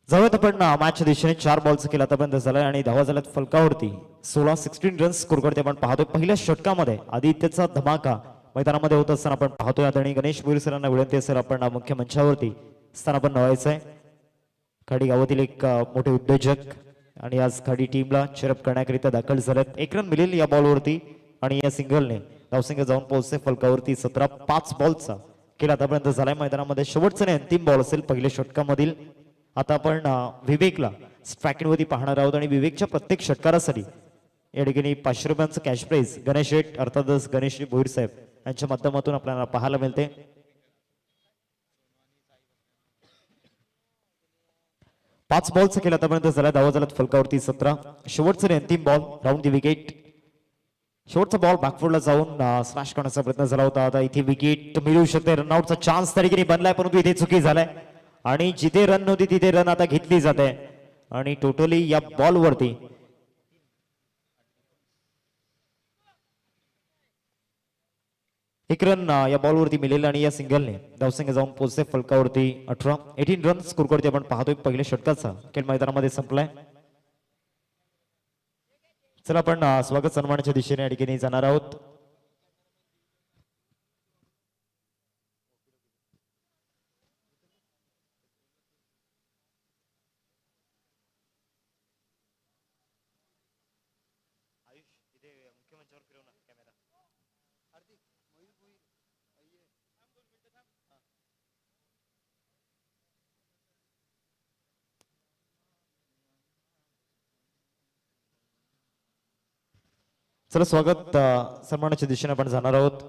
जाऊयात आपण मॅचच्या दिशेने 4 बॉलचा केला आतापर्यंत झालाय आणि धावा झाल्यात फलकावरती 16 रन्स स्कोर करते आपण पाहतोय पहिल्या षटकामध्ये आदित्यचा धमाका मैदानामध्ये होत असताना आपण पाहतोय आणि गणेश भोईर सरांना विनंती असेल आपण मुख्य मंचावरती असताना आपण नवायचंय खाडी गावातील एक मोठे उद्योजक आणि आज खाडी टीमला चिरप करण्याकरिता दाखल झालेत 1 रन मिळेल या बॉलवरती आणि या सिंगलने धावसंख्या जाऊन पोहोचते फलकावरती 17 बॉलचा केला आतापर्यंत झालाय मैदानामध्ये शेवटचा आणि अंतिम बॉल असेल पहिल्या षटकामधील आता आपण विवेकला स्ट्रायकिंगवरती पाहणार आहोत आणि विवेकच्या प्रत्येक षटकारासाठी या ठिकाणी 500 रुपयांचं कॅश प्राइज गणेश शेठ अर्थातच गणेश भोईर साहेब यांच्या माध्यमातून आपल्याला पाहायला मिळते. 5 बॉलचा केला आतापर्यंत झाला धावा झाल्यात फलकावरती 17 शेवटचा आणि अंतिम बॉल राऊंड दी विकेट शेवटचा बॉल बॅकफुटला जाऊन स्मॅश करण्याचा प्रयत्न झाला होता. आता इथे विकेट मिळू शकते रनआउटचा चान्स त्या ठिकाणी बनलाय परंतु इथे चुकी झालाय आणि जिथे रन नव्हती तिथे रन आता घेतली जाते आणि टोटली या बॉलवरती एक रन या बॉलवरती मिळेल आणि या सिंगलने धावसंख्या जाऊन पोहोचते फलकावरती 18 रन स्कोर करते आपण पाहतोय पहिल्या षटकाचा खेळ मैदानामध्ये संपलाय. चला आपण स्वागत सन्मानाच्या दिशेने या ठिकाणी जाणार आहोत. चला स्वागत सन्मानाच्या दिशेने आपण जाणार आहोत.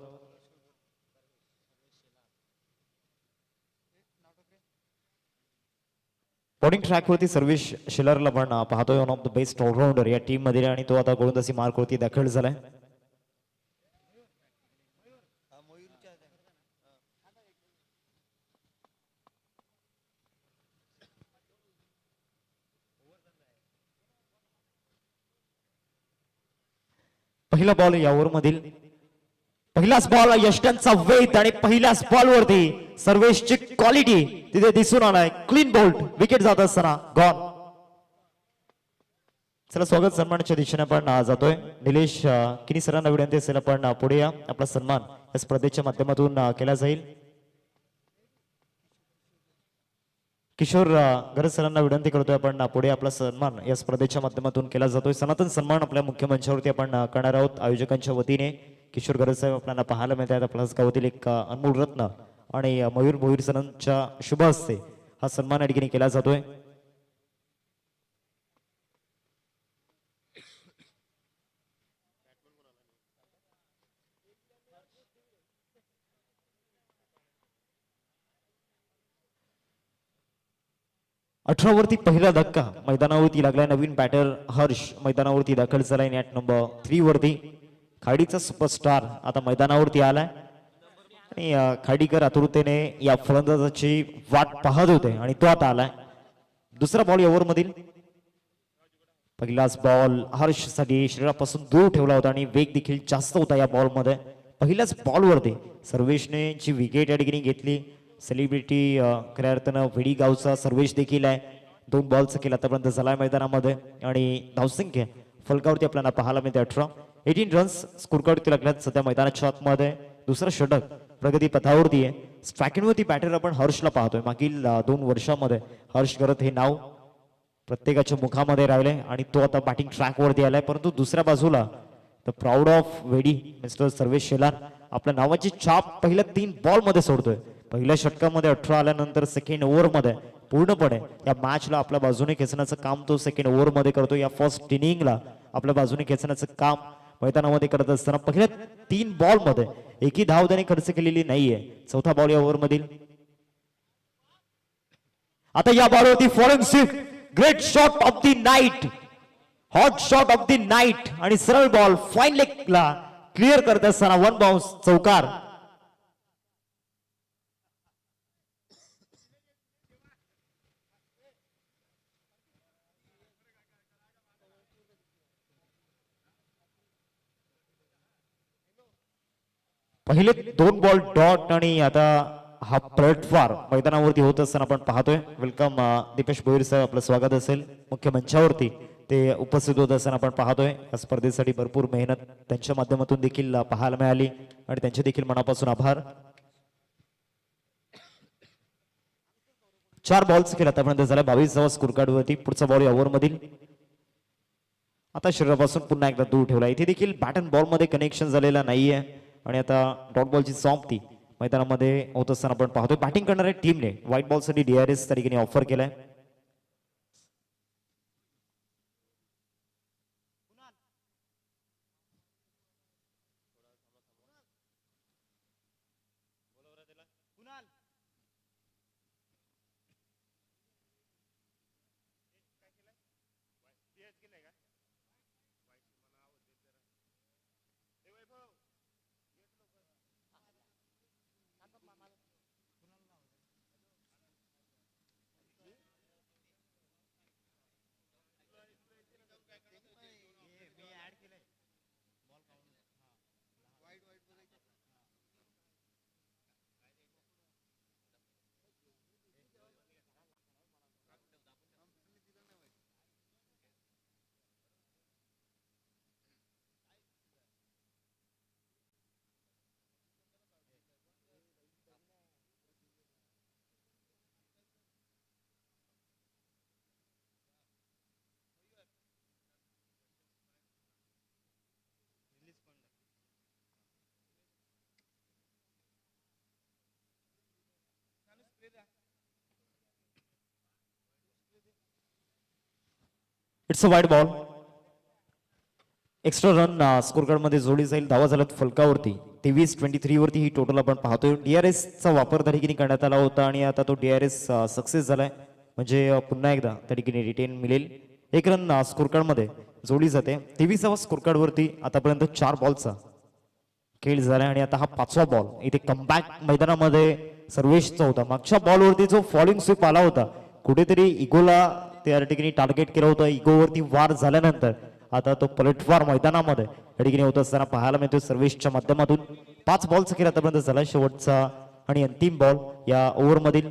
बॉलिंग ट्रॅकवरती सर्वेश शेलारला आपण पाहतोय one of the best allrounder या टीम मध्ये आणि तो आता गोलंदाजी मार्कवरती दाखल झालाय. पहिला बॉल या ओव्हर मधील पहिलाच बॉल यष्टांचा वेट आणि पहिल्याच बॉलवरती सर्वेशची क्वालिटी तिथे दिसून आलाय. क्लीन बोल्ट विकेट जात असताना गॉन. चला स्वागत सन्मानाच्या दिशेने आपण जातोय. निलेश किनी सरांना विनंती असेल आपण पुढे या आपला सन्मान या स्पर्धेच्या माध्यमातून केला जाईल. किशोर गरज सरांना विनंती करतोय आपण पुढे आपला सन्मान या स्पर्धेच्या माध्यमातून केला जातोय. सनातन सन्मान आपल्या मुख्य मंचावरती आपण करणार आहोत आयोजकांच्या वतीने. किशोर गरज साहेब आपल्याला पाहायला मिळत आहेत. आपल्या गावातील एक अनमोल रत्न आणि मयूर भोईर सरांच्या शुभ हस्ते हा सन्मान या ठिकाणी केला जातोय. वरती पहिला धक्का मैदानावरती लागलाय. नवीन बॅटर हर्ष मैदानावरती दाखल झालाय. नॅट नंबर 3 वरती खाडीचा सुपरस्टार आता मैदानावरती आलाय आणि खाडीकर आतुरतेने या फलंदाजाची वाट पाहत होते आणि तो आता आलाय. दुसरा बॉल ओव्हर मधील पहिलाच बॉल हर्ष साठी शरीरापासून दूर ठेवला होता आणि वेग देखील जास्त होता या बॉल मध्ये. पहिल्याच बॉलवरती सर्वेशने जी विकेट या ठिकाणी घेतली. सेलिब्रिटी खऱ्या अर्थानं वेडी गावचा सर्वेश देखील आहे. 2 बॉलचा केला आतापर्यंत झालाय मैदानामध्ये आणि धावसंख्या फलकावरती आपल्याला पाहायला मिळते 18 रन्स स्कोर करते लागल्यात सध्या मैदानाच्या आतमध्ये. दुसरं षटक प्रगती पथावरती आहे. स्ट्रायकिंगवरती बॅटर आपण हर्षला पाहतोय. मागील 2 वर्षामध्ये हर्ष करत हे नाव प्रत्येकाच्या मुखामध्ये राहिले आणि तो आता बॅटिंग ट्रॅकवरती आलाय. परंतु दुसऱ्या बाजूला द प्राऊड ऑफ वेडी मिस्टर सर्वेश शेलार आपल्या नावाची छाप पहिल्या 3 बॉल मध्ये सोडतोय. पहिल्या षटकामध्ये 18 आल्यानंतर सेकंड ओव्हर मध्ये पूर्णपणे या मॅचला आपल्या बाजूने खेचण्याचं काम तो सेकंड ओव्हर मध्ये करतो. या फर्स्ट इनिंगला आपल्या बाजूने खेचण्याचं काम मैदानामध्ये करत असताना पहिल्या 3 बॉल मध्ये एकही धाव त्याने खर्च केलेली नाहीये. चौथा बॉल या ओव्हर मधील आता या बॉलवरती following sweep great shot of the night hot shot of the night आणि सरळ बॉल फाईन लेगला क्लिअर करत असताना 1 बाउन्स चौकार. पहिले 2 बॉल डॉट आणि आता हा पलटवार मैदानावरती होत असताना आपण पाहतोय. वेलकम दीपेश भोईर साहेब, आपलं स्वागत असेल मुख्य मंचावरती. ते उपस्थित होत असताना आपण पाहतोय या स्पर्धेसाठी भरपूर मेहनत त्यांच्या माध्यमातून देखील पाहायला मिळाली आणि त्यांचे देखील मनापासून आभार. 4 बॉल्स खेळ आतापर्यंत झाला. 22वा स्कोर कार्ड वरती. पुढचा बॉल या ओव्हर मधील आता शरीरापासून पुन्हा एकदा दूर ठेवला. इथे देखील बॅट अँड बॉल मध्ये कनेक्शन झालेला नाहीये आणि आता डॉट बॉलची समाप्ती मैदानामध्ये होत असताना आपण पाहतोय. बॅटिंग करणाऱ्या टीमने व्हाईट बॉल साठी DRS तरीकेने ऑफर केलाय. It's a wide ball. Extra run score card मध्ये जोडली जाईल. धावा झाल्यात फलकावरती. 23-23 वरती ही टोटल आपण पाहतोय. DRS चा वापर त्या ठिकाणी करण्यात आला होता आणि आता तो DRS सक्सेस झालाय. म्हणजे पुन्हा एकदा त्या ठिकाणी रिटेन मिळेल. 1 रन स्कोर कार्ड मध्ये जोडली जाते. 23वा स्कोर कार्ड वरती आतापर्यंत 4 बॉलचा खेळ झाला आणि आता हा 5वा बॉल. इथे कमबॅक मैदानामध्ये सर्वेशचा होता. मागच्या बॉलवरती जो फॉलिंग स्वीप आला होता, कुठेतरी इगोला त्या ठिकाणी टार्गेट केलं होतं. इगोवरती वार झाल्यानंतर आता तो पलटवार मैदानामध्ये त्या ठिकाणी होत असताना पाहायला मिळतोय. सर्वेशच्या माध्यमातून 5 बॉलचा खेळ आतापर्यंत झाला. शेवटचा आणि अंतिम बॉल या ओव्हर मधील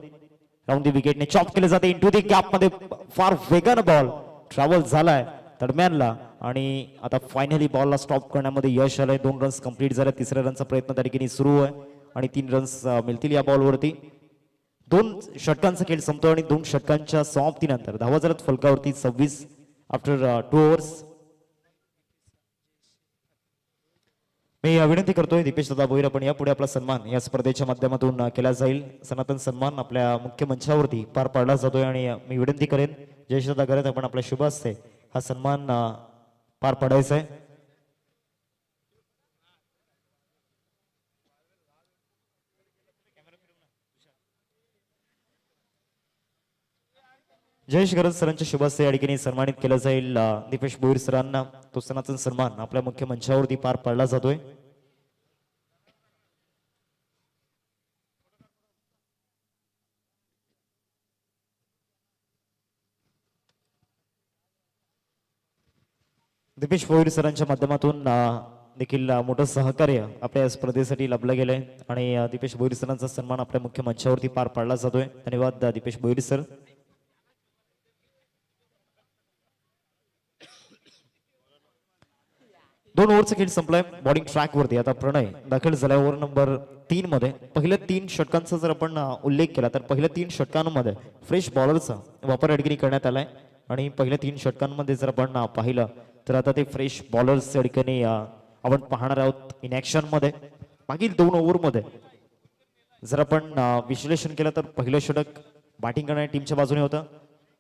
राऊंड दी विकेटने चॉप केले जाते. इंटू दी गॅप मध्ये फार वेगानं बॉल ट्रॅव्हल झालाय दरम्यानला आणि आता फायनली बॉलला स्टॉप करण्यामध्ये यश आलंय. 2 रन्स कंप्लीट झाले. 3ऱ्या रनचा प्रयत्न त्या ठिकाणी सुरू आहे आणि 3 रन्स मिळतील या बॉलवरती. 2 षटकांचा खेळ संपतो आणि 2 षटकांच्या समाप्तीनंतर धावा झाल्यात फलकावरती 26 आफ्टर 2 ओव्हर्स. मी विनंती करतोय दीपेश दादा भोईर, आपण यापुढे आपला सन्मान या स्पर्धेच्या माध्यमातून केला जाईल. सनातन सन्मान आपल्या मुख्य मंचावरती पार पाडला जातोय आणि मी विनंती करेन जयेश दादा करत आपण आपल्या शुभ हस्ते हा सन्मान पार पाडायचा आहे. जयेश गरज सरांच्या शुभ हस्ते या ठिकाणी सन्मानित केलं जाईल दीपेश भोईर सरांना. तो सनातन सन्मान आपल्या मुख्य मंचावरती पार पाडला जातोय. दीपेश भोईर सरांच्या माध्यमातून देखील मोठं सहकार्य आपल्या स्पर्धेसाठी लाभलं गेलंय आणि दीपेश भोईर सरांचा सन्मान आपल्या मुख्य मंचावरती पार पाडला जातोय. धन्यवाद दीपेश भोईर सर. 2 ओव्हरचा खेळ संपलाय. बॉलिंग ट्रॅक वरती आता प्रणय दाखल झालाय ओव्हर नंबर 3 मध्ये. पहिल्या 3 षटकांचा जर आपण उल्लेख केला तर पहिल्या 3 षटकांमध्ये फ्रेश बॉलरचा वापर या ठिकाणी करण्यात आलाय आणि पहिल्या 3 षटकांमध्ये जर आपण पाहिलं तर आता ते फ्रेश बॉलर्स या ठिकाणी आपण पाहणार आहोत इन ऍक्शन मध्ये. मागील 2 ओव्हर मध्ये जर आपण विश्लेषण केलं तर पहिलं षटक बॅटिंग करणाऱ्या टीमच्या बाजूने होतं.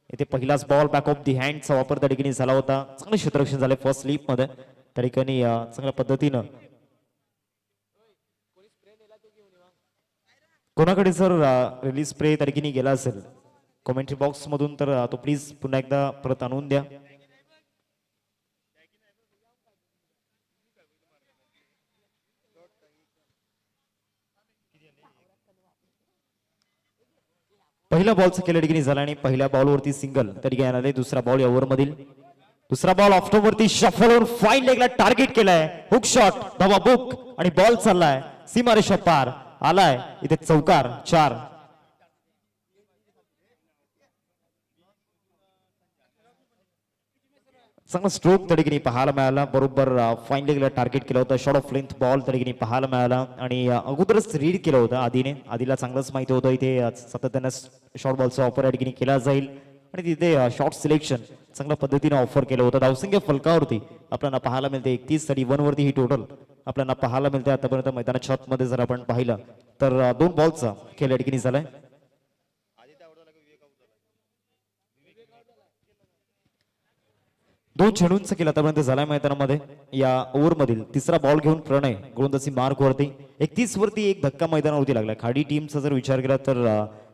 इथे पहिलाच बॉल बॅक ऑफ दी हँडचा वापर त्या ठिकाणी झाला होता. चांगलं क्षेत्ररक्षण झालंय फर्स्ट स्लीप मध्ये. त्या ठिकाणी चांगल्या पद्धतीनं कोणाकडे जर रिलीज स्प्रे त्या ठिकाणी गेला असेल कॉमेंट्री बॉक्स मधून तर तो प्लीज पुन्हा एकदा परत आणून द्या. पहिल्या बॉलचा केला ठिकाणी झाला आणि पहिल्या बॉलवरती सिंगल त्या ठिकाणी आले. दुसरा बॉल या ओव्हर मधील दुसरा बॉल ऑफ्टोवरती शफल होऊन फाईन लेगला टार्गेट केलाय. हुक शॉट धावा बुक आणि बॉल चाललाय सीमारेषा पार आलाय इथे चौकार 4. चांगला स्ट्रोक त्या ठिकाणी पाहायला मिळाला. बरोबर फाईन लेगला टार्गेट केलं होतं. शॉर्ट ऑफ लेंथ बॉल त्या ठिकाणी पाहायला मिळाला आणि अगोदरच रीड केलं होतं आधीला चांगलंच माहिती होतं इथे सातत्यानं शॉर्ट बॉलचा ऑफर या ठिकाणी केला जाईल आणि तिथे शॉर्ट सिलेक्शन चांगल्या पद्धतीने ऑफर केलं होतं. धावसंख्या फलकावरती आपल्याला पाहायला मिळते 31 वरती ही टोटल आपल्याला पाहायला मिळते. आतापर्यंत मैदानाच्या आतमध्ये जर आपण पाहिलं तर 2 बॉलचा खेळ या ठिकाणी झालाय. 2 चेंडूंचा खेळ आतापर्यंत झालाय मैदानामध्ये. या ओव्हरमधील तिसरा बॉल घेऊन प्रणय गोलंदाजी मार्क वरती 31 वरती एक धक्का मैदानावरती लागला. खाडी टीमचा जर विचार केला तर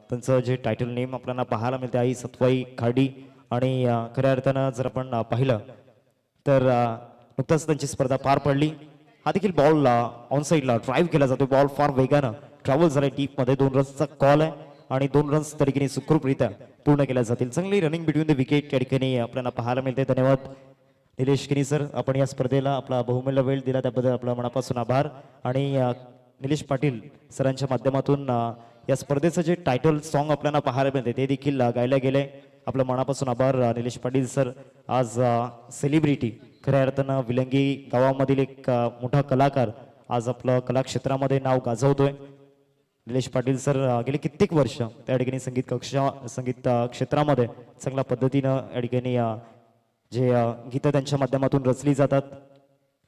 त्यांचं जे टायटल नेम आपल्याला पाहायला मिळते आई सत्वाई खाडी आणि खऱ्या अर्थानं जर आपण पाहिलं तर नुकताच त्यांची स्पर्धा पार पडली. हा देखील बॉल ऑन साईडला ड्राईव्ह केला जातो. बॉल फार वेगानं ट्रॅव्हल झालाय डीप मध्ये. 2 रन्सचा कॉल आहे आणि 2 रन्स त्या ठिकाणी सुखरूपरित्या पूर्ण केल्या जातील. चांगली रनिंग बिटवीन द विकेट या ठिकाणी आपल्याला पाहायला मिळते. धन्यवाद निलेश किनी सर, आपण या स्पर्धेला आपला बहुमूल्य वेळ दिला त्याबद्दल आपला मनापासून आभार. आणि निलेश पाटील सरांच्या माध्यमातून या स्पर्धेचं जे टायटल सॉन्ग आपल्याला पाहायला मिळते ते देखील गायला गेले. आपलं मनापासून आभार निलेश पाटील सर. आज सेलिब्रिटी खऱ्या अर्थानं विलंगी गावामधील एक मोठा कलाकार आज आपलं कलाक्षेत्रामध्ये नाव गाजवतोय. निलेश पाटील सर गेले कित्येक वर्ष त्या ठिकाणी संगीत क्षेत्रामध्ये चांगल्या पद्धतीनं या ठिकाणी जे गीतं त्यांच्या माध्यमातून रचली जातात.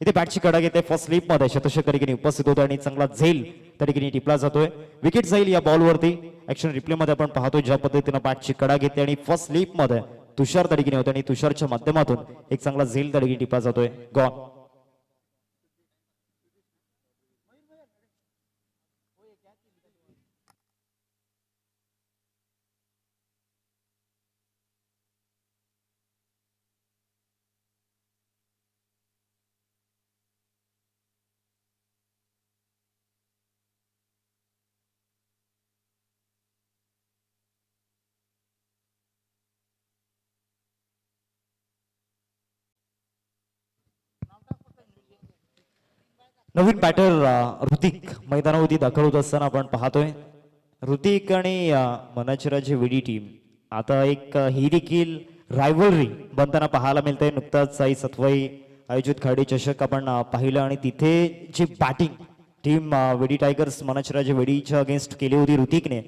इथे बॅटची कडा घेते. फर्स्ट स्लिप मध्ये शतशः त्या ठिकाणी उपस्थित होते आणि चांगला झेल त्या ठिकाणी टिपला जातोय. विकेट जाईल या बॉलवरती. ऍक्शन रिप्ले मध्ये आपण पाहतोय ज्या पद्धतीनं बॅटची कडा घेते आणि फर्स्ट स्लिप मध्ये तुषार त्या ठिकाणी होते आणि तुषारच्या माध्यमातून एक चांगला झेल त्या ठिकाणी टिपला जातोय. गॉन. नवीन बॅटर ऋतिक मैदानावरती दाखल होत असताना आपण पाहतोय. ऋतिक आणि मनाचराची वेडी टीम आता एक ही देखील रायव्हलरी बनताना पाहायला मिळते. नुकताच साई सत्वाई आयोजित खाडी चषक आपण पाहिलं आणि तिथे जी बॅटिंग टीम वेडी टायगर्स मनाचराची वेडीच्या अगेन्स्ट केली होती. ऋतिकने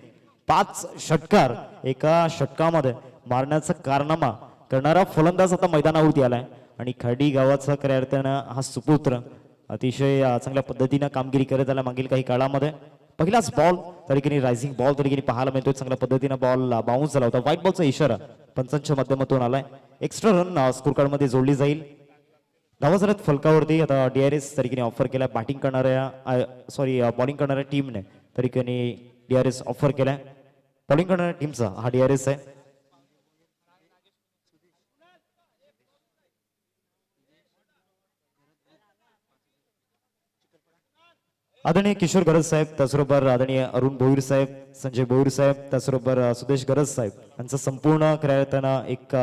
5 षटकार एका षटकामध्ये मारण्याचा कारनामा करणारा फलंदाज आता मैदानावरती आलाय आणि खाडी गावाचा खऱ्या अर्थानं हा सुपुत्र अतिशय चांगल्या पद्धतीनं कामगिरी करत आला मागील काही काळामध्ये. पहिलाच बॉल त्या ठिकाणी रायझिंग बॉल त्या ठिकाणी पाहायला मिळतोय. चांगल्या पद्धतीनं बॉल बाउन्स झाला होता. व्हाईट बॉलचा इशारा पंचांच्या माध्यमातून आलाय. एक्स्ट्रा रन स्कोर कार्ड मध्ये जोडली जाईल. धावा झाल्यात फलकावरती. आता DRS त्या ठिकाणी ऑफर केला बॅटिंग करणाऱ्या बॉलिंग करणाऱ्या टीमने त्या ठिकाणी DRS ऑफर केलाय. बॉलिंग करणाऱ्या टीमचा हा DRS आहे. आदरणीय किशोर गरज साहेब त्याचबरोबर आदरणीय अरुण भोईर साहेब, संजय भोईर साहेब त्याचबरोबर सुदेश गरज साहेब यांचं संपूर्ण खऱ्या अर्थानं एक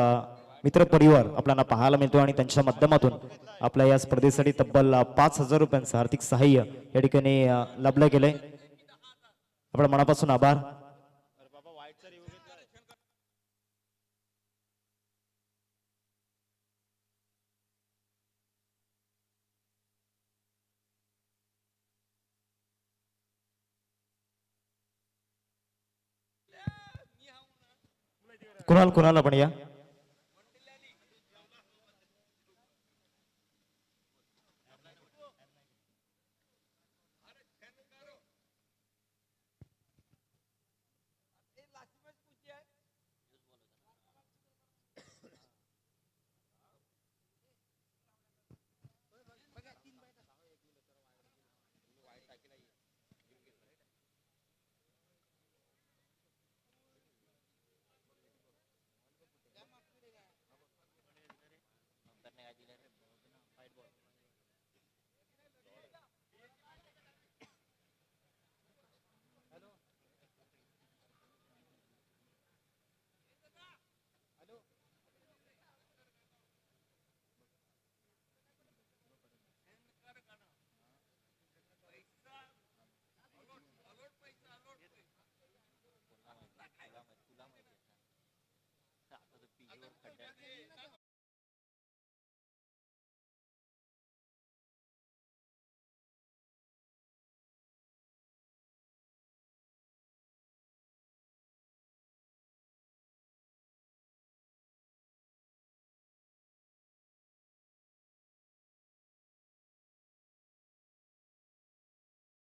मित्र परिवार आपल्याला पाहायला मिळतो आणि त्यांच्या माध्यमातून आपल्या या स्पर्धेसाठी तब्बल 5,000 रुपयांचं आर्थिक सहाय्य या ठिकाणी लाभलं गेलंय. आपल्या मनापासून आभार. कुणाल आपण या.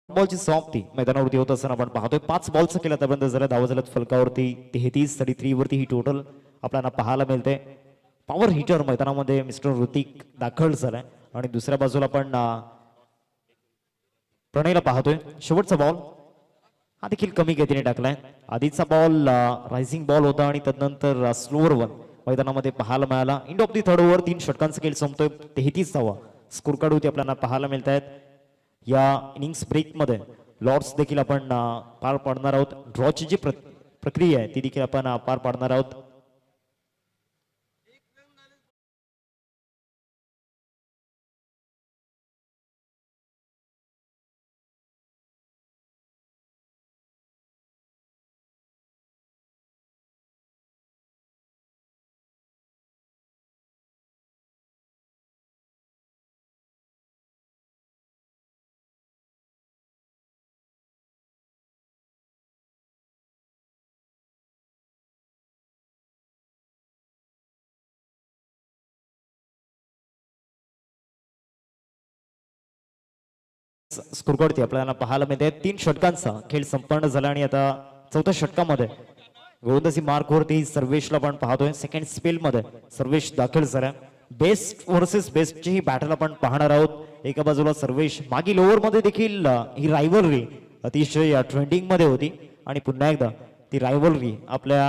बॉलची समाप्ती मैदानावरती होत असताना आपण पाहतोय 5 बॉलचं केलं आतापर्यंत झालं धावा झाल्यात फलकावरती 33-33 वरती ही टोटल आपल्याला पाहायला मिळते. पॉवर हिटर मैदानामध्ये मिस्टर ऋतिक दाखल झालाय आणि दुसऱ्या बाजूला आपण प्रणयला पाहतोय. शेवटचा बॉल हा देखील कमी गतीने टाकलाय. आधीचा बॉल रायझिंग बॉल होता आणि त्यानंतर स्लोअर वन मैदानामध्ये पाहायला मिळाला. End of the third over 3 षटकांचा खेळ संपतोय. 33 धावा स्कोर कार्ड होती आपल्याला पाहायला मिळत आहेत. या इनिंग्स ब्रेक मध्ये लॉर्ड्स देखील आपण पार पाडणार आहोत. ड्रॉची जी प्रक्रिया आहे ती देखील आपण पार पाडणार आहोत. स्कोरवरती आपल्याला पाहायला मिळते 3 षटकांचा खेळ संपन्न झाला आणि आता चौथ्या षटकामध्ये गोलंदाजी मार्कवरती सर्वेशला आपण पाहतोय. सेकंड स्पेल मध्ये सर्वेश दाखल झाला. बेस्ट वर्सेस बेस्टची ही बॅटल आपण पाहणार आहोत. एका बाजूला सर्वेश मागील ओव्हर मध्ये देखील ही रायव्हलरी अतिशय ट्रेंडिंग मध्ये होती आणि पुन्हा एकदा ती रायव्हलरी आपल्या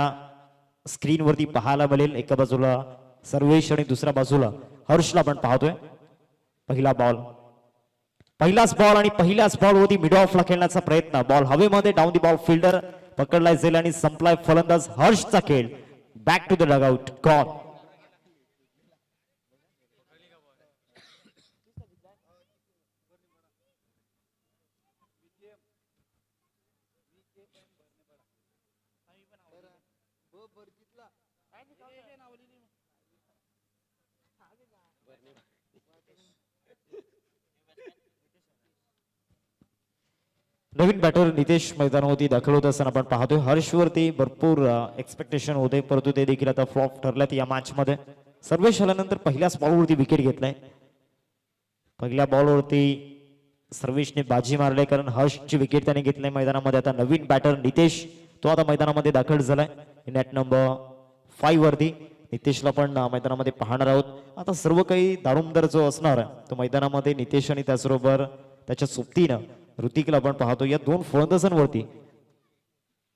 स्क्रीनवरती पाहायला मिळेल. एका बाजूला सर्वेश आणि दुसऱ्या बाजूला हर्षला आपण पाहतोय. पहिलाच बॉल आणि पहिल्याच बॉल होती मिड ऑफला खेळण्याचा प्रयत्न. बॉल हवेमध्ये डाऊन दी बॉल फिल्डर पकडलाय जाईल आणि संपलाय फलंदाज हर्षचा खेळ. Back to the dugout gone. नवीन बॅटर नितेश मैदानावरती दाखल होत असताना आपण पाहतोय. हर्षवरती भरपूर एक्सपेक्टेशन होते परंतु ते देखील आता फ्लॉप ठरल्यात या मॅच मध्ये. सर्वेश आल्यानंतर पहिल्याच बॉलवरती विकेट घेतलाय. पहिल्या बॉलवरती सर्वेशने बाजी मारले कारण हर्षची विकेट त्याने घेतली मैदानामध्ये. आता नवीन बॅटर नितेश तो आता मैदानामध्ये दाखल झालाय. नेट नंबर 5 वरती नितेशला पण मैदानामध्ये पाहणार आहोत. आता सर्व काही दारुमदार जो असणार आहे तो मैदानामध्ये नितेश आणि त्याचबरोबर त्याच्या सोबतीनं ऋतिकला आपण पाहतो. या 2 फलंदाजांवरती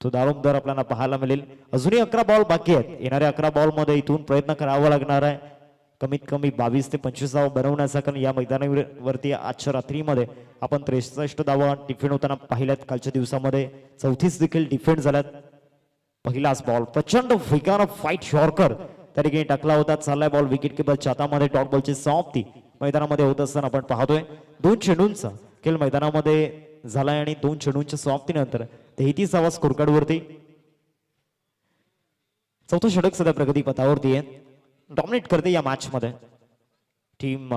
तो दारोमदार आपल्याला पाहायला मिळेल. अजूनही 11 बॉल बाकी आहेत. येणाऱ्या 11 बॉल मध्ये इथून प्रयत्न करावा लागणार आहे कमीत कमी 22 ते 25 धावा बनवण्याचा. कारण या मैदानावरती आजच्या रात्रीमध्ये आपण 63 धावा डिफेंड होताना पाहिल्यात. कालच्या दिवसामध्ये 34 देखील डिफेंड झाल्यात. पहिलाच बॉल प्रचंड वेगानं फाईट शॉर्कर त्या ठिकाणी टाकला होता. चाललाय बॉल विकेट किपरच्या हातामध्ये. टॉप बॉलची समाप्ती मैदानामध्ये होत असताना आपण पाहतोय. 2 चेंडूंचा खेळ मैदानामध्ये झालाय आणि 2 चेंडूंच्या समाप्तीनंतर 33 स्कोर कार्ड वरती चौथं षटक सध्या प्रगती पथावरती आहे. डॉमिनेट करते या मॅच मध्ये टीम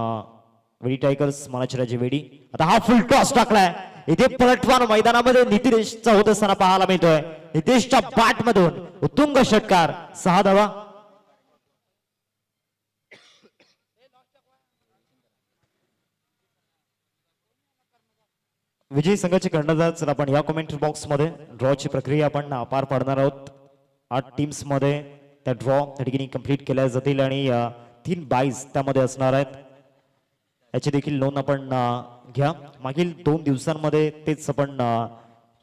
वेडी टायगर्स मानाचराजे वेडी. आता हा फुल टॉस टाकलाय. इथे पलटवार मैदानामध्ये नितेशचा होत असताना पाहायला मिळतोय. नितेशच्या बॅट मधून उत्तुंग षटकार 6 धावा. विजयी संघाचे कर्णधार आपण या कमेंट्री बॉक्स मध्ये ड्रॉची प्रक्रिया आपण पार पाडणार आहोत. 8 टीम्स मध्ये त्या ड्रॉ त्या ठिकाणी कंप्लीट केल्या जातील आणि 3 बाईज त्यामध्ये असणार आहेत. याची देखील नोंद आपण घ्या. मागील 2 दिवसांमध्ये तेच आपण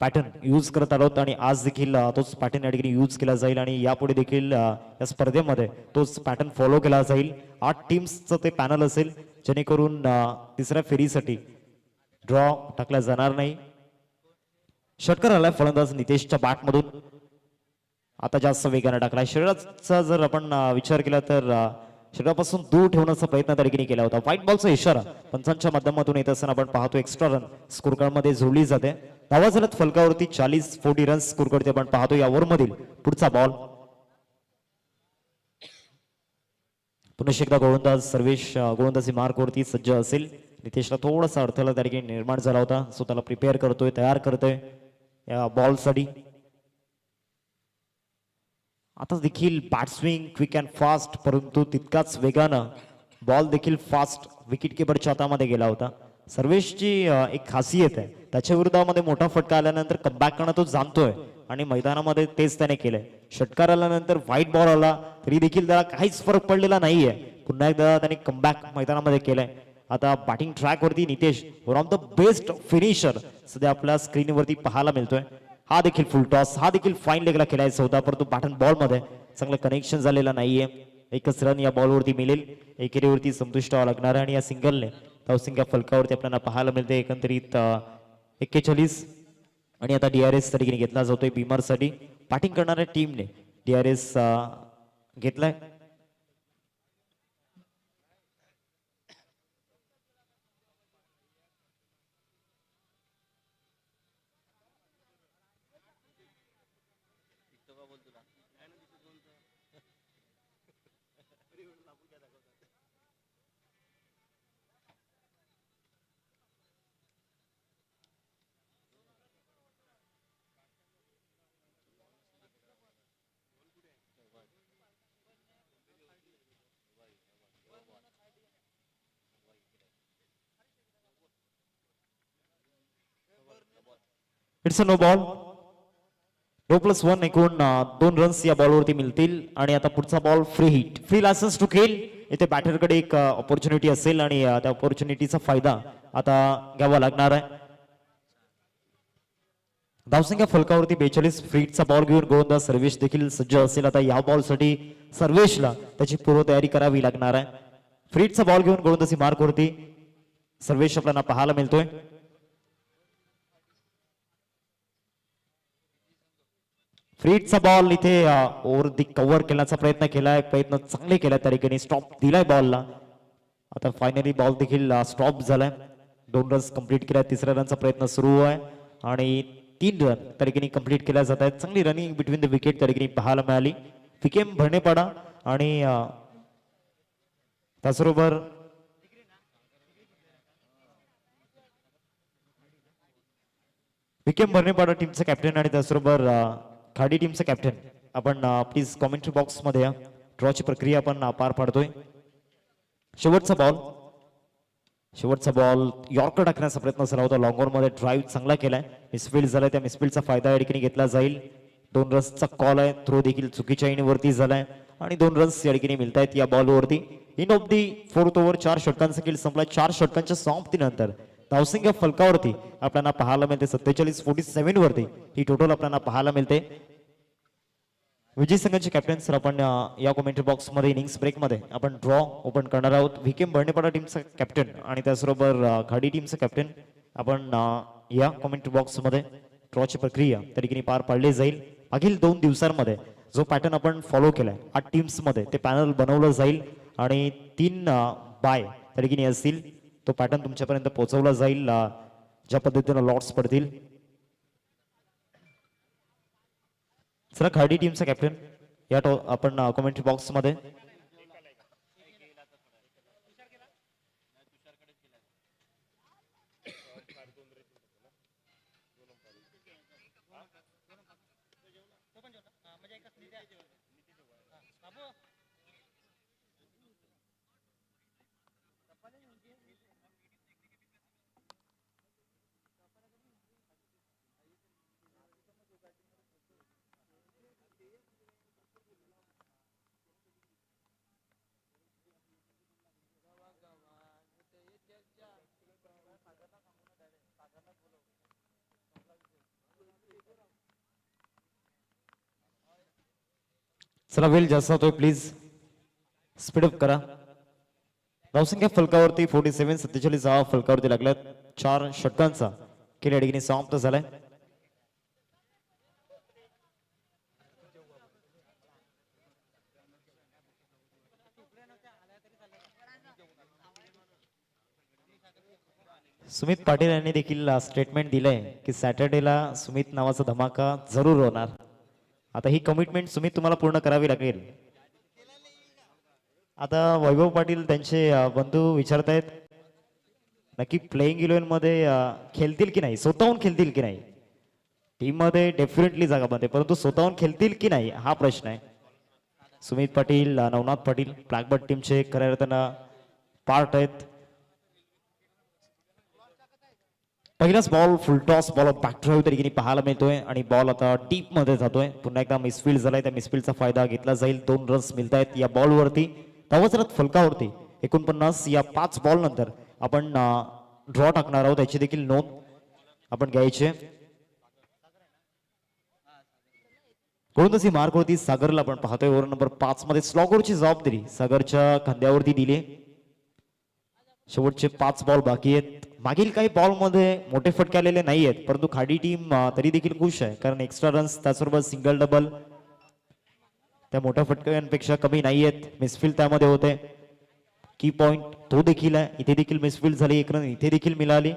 पॅटर्न यूज करत आहोत आणि आज देखील तोच पॅटर्न या ठिकाणी यूज केला जाईल आणि यापुढे देखील या स्पर्धेमध्ये तोच पॅटर्न फॉलो केला जाईल. 8 टीम्सचं ते पॅनल असेल जेणेकरून तिसऱ्या फेरीसाठी ड्रॉ टाकला जाणार नाही. षटकार आलाय फलंदाज नितेशच्या बॅट मधून. आता जास्त वेगाने टाकलाय. शरीराचा जर आपण विचार केला तर शरीरापासून दूर ठेवण्याचा प्रयत्न त्या ठिकाणी केला होता. व्हाईट बॉलचा इशारा पंचांच्या माध्यमातून येत असताना आपण पाहतो. एक्स्ट्रा रन स्कोर कार्ड मध्ये जोडली जाते. धावा झाल्यात फलकावरती 40 रन स्कोर कार्ड आपण पाहतो. या ओव्हर मधील पुढचा बॉल पुन्हा एकदा गोलंदाज सर्वेश गोलंदाजी मार्कवरती सज्ज असेल. नितेशला थोडासा अडथळा त्या ठिकाणी निर्माण झाला होता. स्वतःला प्रिपेअर करतोय, तयार करतोय या बॉल साठी. आता देखील bat swing quick and fast परंतु तितकाच वेगानं बॉल देखील फास्ट विकेट किपरच्या हातामध्ये गेला होता. सर्वेशची एक खासियत आहे, त्याच्या विरोधामध्ये मोठा फटका आल्यानंतर कमबॅक करणं तो जाणतोय आणि मैदानामध्ये तेच त्याने केलंय. षटकार आल्यानंतर व्हाईट बॉल आला तरी देखील त्याला काहीच फरक पडलेला नाहीये. पुन्हा एकदा त्याने कमबॅक मैदानामध्ये केलंय. आता बॅटिंग ट्रॅक वरती Nitesh one of the best finisher सध्या आपल्या स्क्रीनवरती पाहायला मिळतोय. हा देखील फुल टॉस, हा देखील फाईन लेगला खेळायचा होता, परंतु बॅटन बॉल मध्ये चांगलं कनेक्शन झालेलं नाहीये. एकच रन या बॉलवरती मिळेल, एकेरीवरती संतुष्ट व्हावं लागणार आहे आणि या सिंगलने धावसंख्या या फलकावरती आपल्याला पाहायला मिळते एकंदरीत 41. आणि आता DRS तरीके घेतला जातोय बीमरसाठी. बॅटिंग करणाऱ्या टीमने DRS घेतलाय. It's a no ball. 2+1 एकूण 2 रन्स या बॉलवरती मिळतील. आणि आता पुढचा ball free hit, free license to खेल. इथे बॅटरकडे एक ऑपॉर्च्युनिटी असेल आणि त्या ऑपॉर्च्युनिटीचा फायदा आता घ्यावा लागणार आहे. धावसंख्या फलकावरती 42. फ्रीटचा बॉल घेऊन गोलंदाज सर्वेश देखील सज्ज असेल. आता या बॉलसाठी सर्वेशला त्याची पूर्वतयारी करावी लागणार आहे. फ्रीटचा बॉल घेऊन गोलंदाजी मार्कवरती सर्वेश आपल्याला पाहायला मिळतोय. फ्रीटचा बॉल इथे ओव्हर दी कव्हर करण्याचा प्रयत्न केलाय, प्रयत्न चांगले केलाय त्या ठिकाणी, स्टॉप दिलाय बॉलला. आता फायनली बॉल देखील स्टॉप झालाय. 2 रन्स कंप्लीट केल्या. तिसऱ्या रनचा प्रयत्न सुरू आहे आणि 3 रन त्या ठिकाणी कंप्लीट केल्या जात आहेत. चांगली रनिंग बिटवीन द विकेट त्या ठिकाणी पाहायला मिळाली. विकेम भरणेपाडा आणि त्याचबरोबर विकेम भरणेपाडा टीमचा कॅप्टन आणि त्याचबरोबर खाडी टीमचा कॅप्टन आपण प्लीज कॉमेंट्री बॉक्स मध्ये या. ड्रॉची प्रक्रिया आपण पार पाडतोय. शेवटचा बॉल, शेवटचा बॉल यॉर्कर टाकण्याचा प्रयत्न झाला होता. लॉंग ऑन मध्ये ड्राईव्ह चांगला केलाय, मिसफील्ड झालाय. त्या मिसफील्डचा फायदा या ठिकाणी घेतला जाईल. 2 रन्सचा कॉल आहे. थ्रो देखील चुकीच्या इनिंगवरती झालाय आणि 2 रन्स या ठिकाणी मिळत आहेत या बॉलवरती. In of the 4th over 4 षटकांचा खेळ संपला. 4 षटकांच्या समाप्तीनंतर धावसंख्या फलकावरती आपल्याला पाहायला मिळते 47-47 वरती ही टोटल आपल्याला पाहायला मिळते. विजय संघाचे कॅप्टन सर आपण या कॉमेंट्री बॉक्स मध्ये इनिंग्स ब्रेक मध्ये आपण ड्रॉ ओपन करणार आहोत. विकेम भरणेपाडा टीमचा कॅप्टन आणि त्याचबरोबर खाडी टीमचा कॅप्टन आपण या कॉमेंट्री बॉक्स मध्ये ड्रॉची प्रक्रिया त्या ठिकाणी पार पाडली जाईल. मागील 2 दिवसांमध्ये जो पॅटर्न आपण फॉलो केलाय 8 टीम्स मध्ये ते पॅनल बनवलं जाईल आणि 3 बाय त्या ठिकाणी असतील. तो पॅटर्न तुमच्यापर्यंत पोहोचवला जाईल. ज्या पद्धतीने लॉट्स पडतील. चला खाडी टीमचा कॅप्टन या आपण कॉमेंट्री बॉक्स मध्ये चला वेळ जास्त होतोय, प्लीज स्पीडअप करा. धावसंख्या फलकावरती 47-47 हा फलकावरती लागल्यात. 4 षटकांचा खेळ या ठिकाणी समाप्त झालाय. सुमित पाटील यांनी देखील स्टेटमेंट दिलंय की सॅटर्डेला सुमित नावाचा धमाका जरूर होणार. आता ही कमिटमेंट सुमित तुम्हाला पूर्ण करावी लागेल. आता वैभव पाटील त्यांचे बंधू विचारतायत नक्की प्लेइंग 11 मध्ये खेळतील की नाही, स्वतःहून खेळतील की नाही. टीम मध्ये डेफिनेटली जागा बनते, परंतु स्वतःहून खेळतील की नाही हा प्रश्न आहे. सुमित पाटील, नवनाथ पाटील ब्लॅकबर्ड टीमचे खऱ्या अर्थानं पार्ट आहेत. पहिलाच ball full toss ball back drive तरीके पाहायला मिळतोय आणि बॉल आता डीप मध्ये जातोय. पुन्हा एकदा मिसफील्ड झालाय, त्या मिसफील्डचा फायदा घेतला जाईल. 2 रन्स मिळत आहेत या बॉलवरती. धावसरात फलकावरती 49 या 5 बॉल नंतर आपण ड्रॉ टाकणार आहोत, याची देखील नोंद आपण घ्यायची. गोलंदाजी मार्क होती सागरला आपण पाहतोय. ओव्हर नंबर 5 मध्ये स्लॉगरची जबाबदारी सागरच्या खांद्यावरती दिली. शेवटचे 5 बॉल बाकी आहेत. मागील काही बॉल मध्ये मोठे फटके आलेले नाही आहेत, परंतु खाडी टीम तरी देखील खुश आहे, कारण एक्स्ट्रा रन्स त्याचबरोबर सिंगल डबल त्या मोठ्या फटक्यांपेक्षा कमी नाही आहेत. मिसफील्ड त्यामध्ये होते. की पॉइंट तो देखील आहे. इथे देखील मिसफील्ड झाली, एक रन इथे देखील मिळाली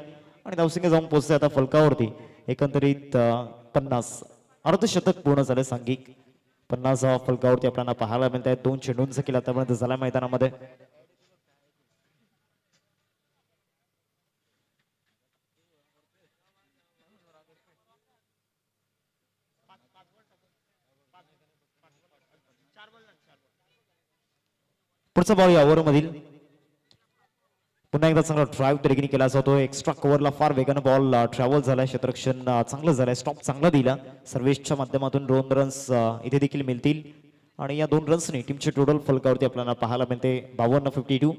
आणि धावसंख्या जाऊन पोहोचते आता फलकावरती. एकंदरीत 50 अर्धशतक पूर्ण झालं सांघिक. 50 फलकावरती आपल्याला पाहायला मिळत आहेत. 2 चेंडूंचा खेळ आतापर्यंत झाला मैदानामध्ये. पुढचा बॉल या ओव्हर मधील पुन्हा एकदा चांगला ड्राईव्ह तरीके केला जातो. एक्स्ट्रा कव्हरला फार वेगानं बॉल ट्रॅव्हल झालाय. क्षेत्ररक्षण चांगलं झालंय. स्टॉप चांगला दिला. सर्व्हिसच्या माध्यमातून 2 रन्स इथे देखील मिळतील आणि या 2 रन्सने टीमचे टोटल फलकावरती आपल्याला पाहायला मिळते 52-52.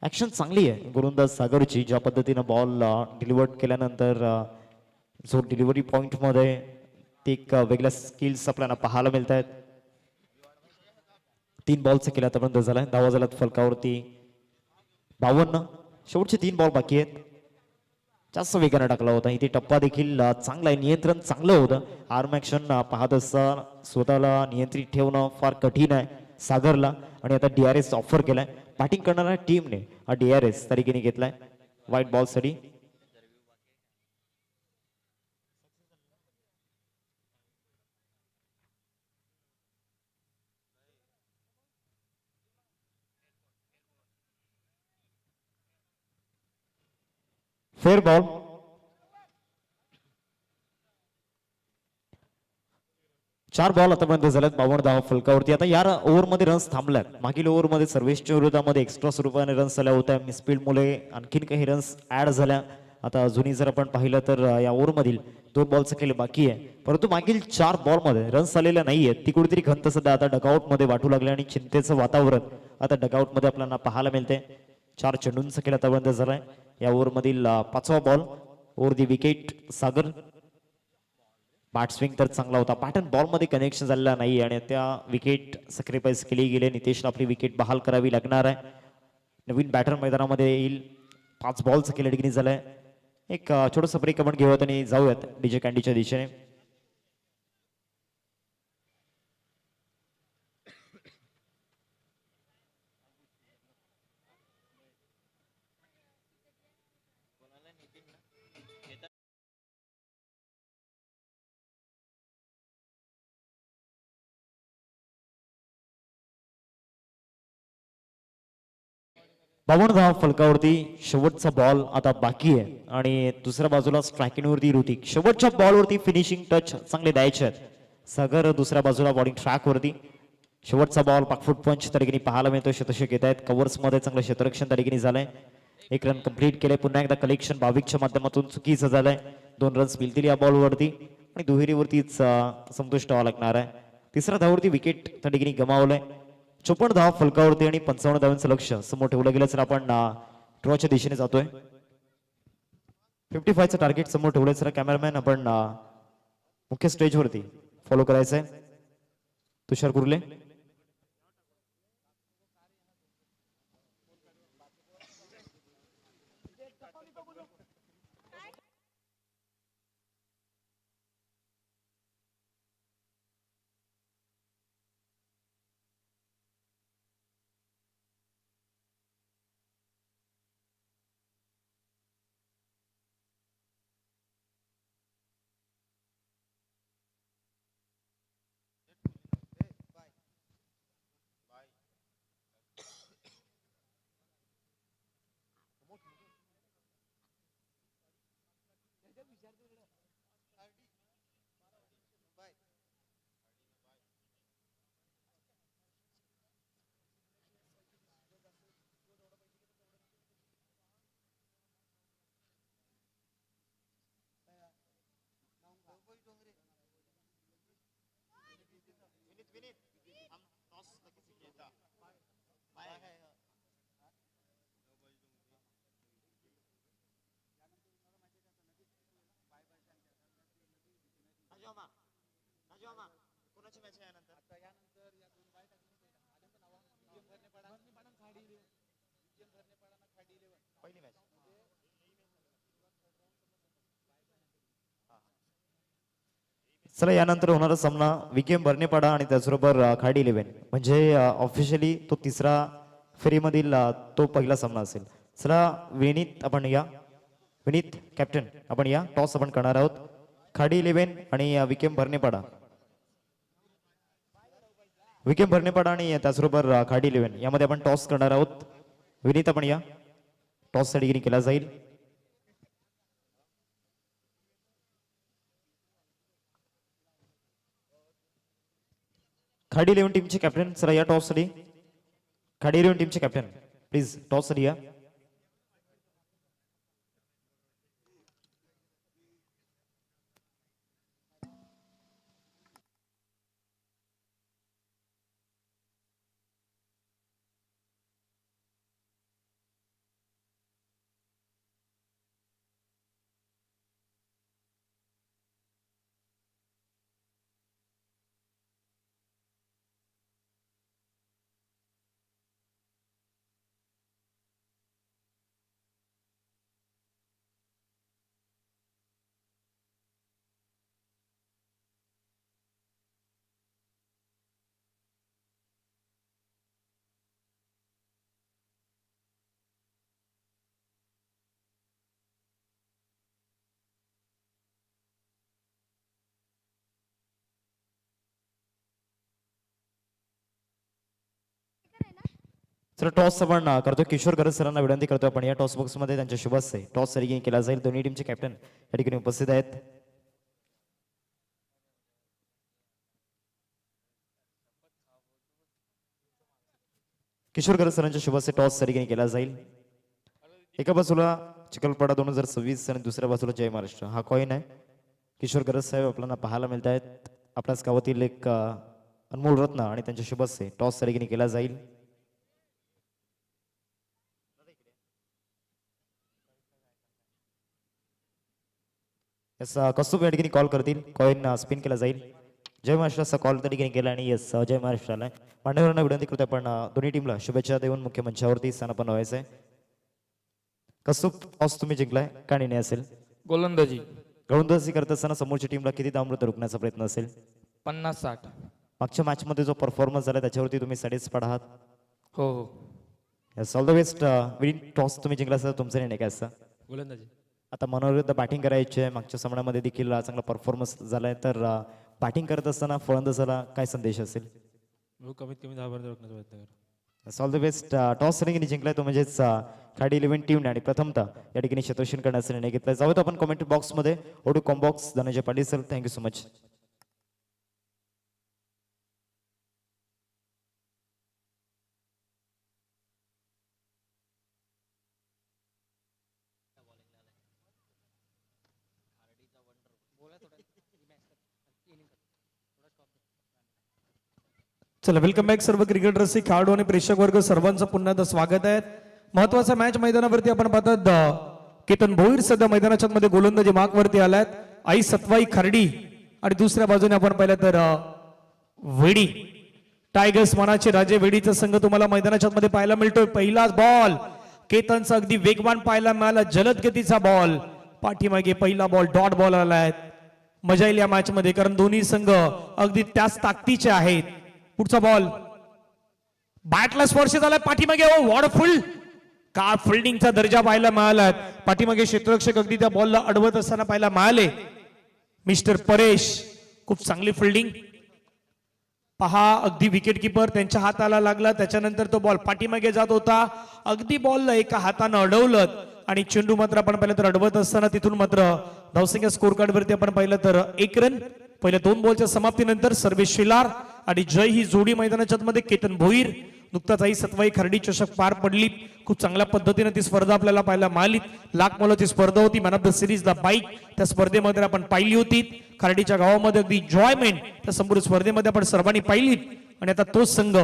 ऍक्शन चांगली आहे गोलंदाज सागरची. ज्या पद्धतीनं बॉल डिलिव्हर्ड केल्यानंतर जो डिलिव्हरी पॉइंट मध्ये ते एक वेगळ्या स्किल्स आपल्याला पाहायला मिळत आहेत. 3 बॉलचा केला आतापर्यंत झालाय. धावा झाल्यात फलकावरती 52. शेवटचे 3 बॉल बाकी आहेत. जास्त वेगाने टाकला होता. इथे टप्पा देखील चांगला आहे. नियंत्रण चांगलं होतं. आर्म ऍक्शन पाहत असता स्वतःला नियंत्रित ठेवणं फार कठीण आहे सागरला आणि आता DRS ऑफर केलाय. बॅटिंग करणाऱ्या टीमने हा DRS तरीकेने घेतलाय व्हाईट बॉल साठी. Fair ball. चार बॉल आतापर्यंत झाल्यात 52 धावा फलकावरती. आता या ओव्हरमध्ये रन्स थांबल्यात. मागील ओव्हरमध्ये सर्व्हिसच्या विरोधामध्ये एक्स्ट्रा स्वरूपाने रन्स झाल्या होत्या. मिसफील्डमुळे आणखीन काही रन्स ऍड झाल्या. आता अजूनही जर आपण पाहिलं तर या ओव्हरमधील 2 बॉलचं केले बाकी आहे, परंतु मागील 4 बॉलमध्ये रन्स आलेल्या नाही आहेत. ती कुठेतरी खंत सध्या आता डगआउटमध्ये वाटू लागले आणि चिंतेचं वातावरण आता डगआउटमध्ये आपल्याला पाहायला मिळते. 4 चेंडूंचा खेळ आतापर्यंत झालाय. या ओव्हरमधील 5वा ball. Over the wicket Sagar. Bat swing तर चांगला होता. पॅटर्न बॉल मध्ये कनेक्शन झालेला नाही आणि त्या विकेट सॅक्रिफाईस केली गेली. नितेशला आपली विकेट बहाल करावी लागणार आहे. नवीन बॅटर मैदानामध्ये येईल. 5 बॉलचं केलं डिग्री झालंय. एक छोटस ब्रेक आपण घेऊयात आणि जाऊयात डीजे कॅन्डीच्या दिशेने. बावन्न धावा फलकावरती. शेवटचा बॉल आता बाकी आहे आणि दुसऱ्या बाजूला स्ट्रायकिंगवरती ऋतिक. शेवटच्या बॉलवरती फिनिशिंग टच चांगले द्यायचे आहेत. सागर दुसऱ्या बाजूला बॉलिंग ट्रॅकवरती. शेवटचा बॉल पाकफुट पंच तरीकेने पाहायला मिळतो. शतशक येत आहेत. कव्हर्स मध्ये चांगलं क्षेत्ररक्षण तरीकेने झालंय. 1 रन कंप्लीट केले. पुन्हा एकदा कलेक्शन 22च्या माध्यमातून चुकीचं झालंय. 2 रन्स मिळतील या बॉलवरती आणि दुहेरीवरतीच संतुष्ट व्हावं लागणार आहे. तिसऱ्या धावावरती विकेट त्या ठिकाणी गमावलंय. 54 धावा फलकावरती आणि 55 धावांचं लक्ष समोर ठेवलं गेलं तर आपण ड्रॉच्या दिशेने जातोय. 55चं टार्गेट समोर ठेवलंय सर. कॅमेरामॅन आपण मुख्य स्टेजवरती फॉलो करायचंय. तुषार कुर्ले. चला यानंतर होणारा सामना विकेम भरणेपाडा आणि त्याचबरोबर खाडी 11 म्हणजे ऑफिशियली तो तिसरा फेरीमधील तो पहिला सामना असेल. चला विनीत आपण या, विनीत कॅप्टन आपण या, टॉस आपण करणार आहोत खाडी 11 आणि विकेम भरणेपाडा. विकेम भरणेपाडा आणि त्याचबरोबर खाडी 11 यामध्ये आपण टॉस करणार आहोत. विनीत आपण या, टॉस साठी केला जाईल. खाडी 11 टीमचे कॅप्टन सर या टॉस साठी. खाडी 11 टीमचे कॅप्टन प्लीज टॉस साठी या. सर टॉस आपण करतो किशोर गरज सरांना विनंती करतो आपण या टॉस बॉक्स मध्ये त्यांच्या शुभ हस्ते टॉस सरी केला जाईल. दोन्ही टीमचे कॅप्टन या ठिकाणी उपस्थित आहेत. किशोर गरज सरांच्या शुभ हस्ते टॉस सरी केला जाईल. एका बाजूला चिखलपाडा 2026 आणि दुसऱ्या बाजूला जय महाराष्ट्र हा कॉइन आहे. किशोर गरज साहेब आपल्याला पाहायला मिळत आहेत. आपल्याच गावातील एक अनमोल रत्न आणि त्यांच्या शुभ हस्ते टॉस सरी केला जाईल. कस्तुभ या ठिकाणी कॉल करतील. कॉइन स्पिन केला जाईल. जय महाराष्ट्राचा कॉल त्या ठिकाणी केला आणि यस जय महाराष्ट्राला मान्यवरांना विनंती करतो आपण दोन्ही टीमला शुभेच्छा देऊन मुख्य मंचावरती स्थानापन्न व्हायचं आहे. कस्तुभ टॉस तुम्ही जिंकलाय का निर्णय असेल? गोलंदाजी करत असताना समोरच्या टीमला किती धावमृत रोखण्याचा प्रयत्न असेल? 50-60. मागच्या मॅच मध्ये जो परफॉर्मन्स झाला त्याच्यावरती तुम्ही सॅटिस्फाईड आहात? हो हो. Yes all the best. Winning toss तुम्ही जिंकला असता तुमचा निर्णय काय असता? गोलंदाजी. आता मनोविरुद्ध बॅटिंग करायची आहे. मागच्या सामन्यामध्ये देखील चांगला परफॉर्मन्स झालाय तर बॅटिंग करत असताना फलंदाजाला काय संदेश असेल? कमीत कमी 10 पर्यंत रोखण्याचा प्रयत्न कर. All the best. Toss running जिंकलाय तो म्हणजेच खाडी 11 टीमने आणि प्रथमतः या ठिकाणी क्षेत्ररक्षण करण्याचा निर्णय घेतला. जाऊयात आपण कमेंट बॉक्समध्ये. ओडू कॉम्बॉक्स Dhananjay Patil sir thank you so much. चला वेलकम बॅक सर्व क्रिकेट रसिक खेळाडू आणि प्रेक्षक वर्ग सर्वांचं पुन्हा एकदा स्वागत आहे. महत्वाचा मॅच मैदानावरती आपण पाहतात केतन भोईर सध्या मैदानाच्या मध्ये गोलंदाजी मार्कवरती आलात. आई सत्वाई खर्डी आणि दुसऱ्या बाजूने आपण पाहिलं तर वेडी टायगर्स मनाचे राजे वेडीचा संघ तुम्हाला मैदानाच्या मध्ये पाहायला मिळतोय. पहिलाच बॉल केतनचा अगदी वेगवान पाहायला मिळाला. जलद गतीचा बॉल पाठीमागे पहिला बॉल डॉट बॉल आलाय. मजा येईल या मॅच मध्ये कारण दोन्ही संघ अगदी त्याच ताकदीचे आहेत. पुढचा बॉल बॅटला स्पर्श झालाय पाठीमागे. वॉडफुल का फिल्डिंगचा दर्जा पाहायला मिळाला. पाठीमागे क्षेत्ररक्षक अगदी त्या बॉलला अडवत असताना पाहायला मिळाले. मिस्टर परेश खूप चांगली फिल्डिंग पहा. अगदी विकेट किपर त्यांच्या हाताला लागला. त्याच्यानंतर तो बॉल पाठीमागे जात होता. अगदी बॉलला एका हातानं अडवलं आणि चेंडू मात्र आपण पाहिलं तर अडवत असताना तिथून मात्र धावसंख्या स्कोर कार्ड वरती आपण पाहिलं तर 1 रन. पहिल्या 2 बॉलच्या समाप्तीनंतर सर्वेश शिलार आणि जय ही जोडी मैदानाच्या मध्ये. केतन भोईर नुकताच आई सत्वाई खर्डी चषक पार पडली. खूप चांगल्या पद्धतीने ती स्पर्धा आपल्याला पाहायला मिळाली. लाख मोलाची स्पर्धा होती. मॅन ऑफ द सिरीजला बाईक त्या स्पर्धेमध्ये आपण पाहिली होती. खर्डीच्या गावामध्ये अगदी एन्जॉयमेंट त्या संपूर्ण स्पर्धेमध्ये आपण सर्वांनी पाहिली. आणि आता तोच संघ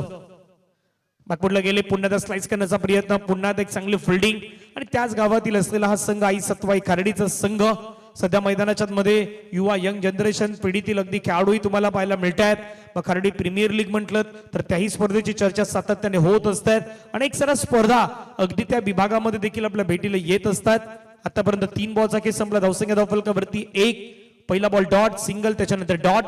बॅकवर्डला गेले. पुन्हा त्या स्लाइस करण्याचा प्रयत्न. पुन्हा एक चांगली फिल्डिंग आणि त्याच गावातील असलेला हा संघ आई सत्वाई खर्डीचा संघ सध्या मैदानाच्या मध्ये युवा यंग जनरेशन पिढीतील अगदी खेळाडूही तुम्हाला पाहायला मिळत आहेत. मग खर्डी प्रीमियर लीग म्हटलं तर त्याही स्पर्धेची चर्चा सातत्याने होत असतात. अनेक साऱ्या स्पर्धा अगदी त्या विभागामध्ये देखील आपल्या भेटीला येत असतात. आतापर्यंत 3 बॉलचा खेळ संपला. धावसंख्या धावफलकावरती 1. पहिला बॉल डॉट, सिंगल, त्याच्यानंतर डॉट.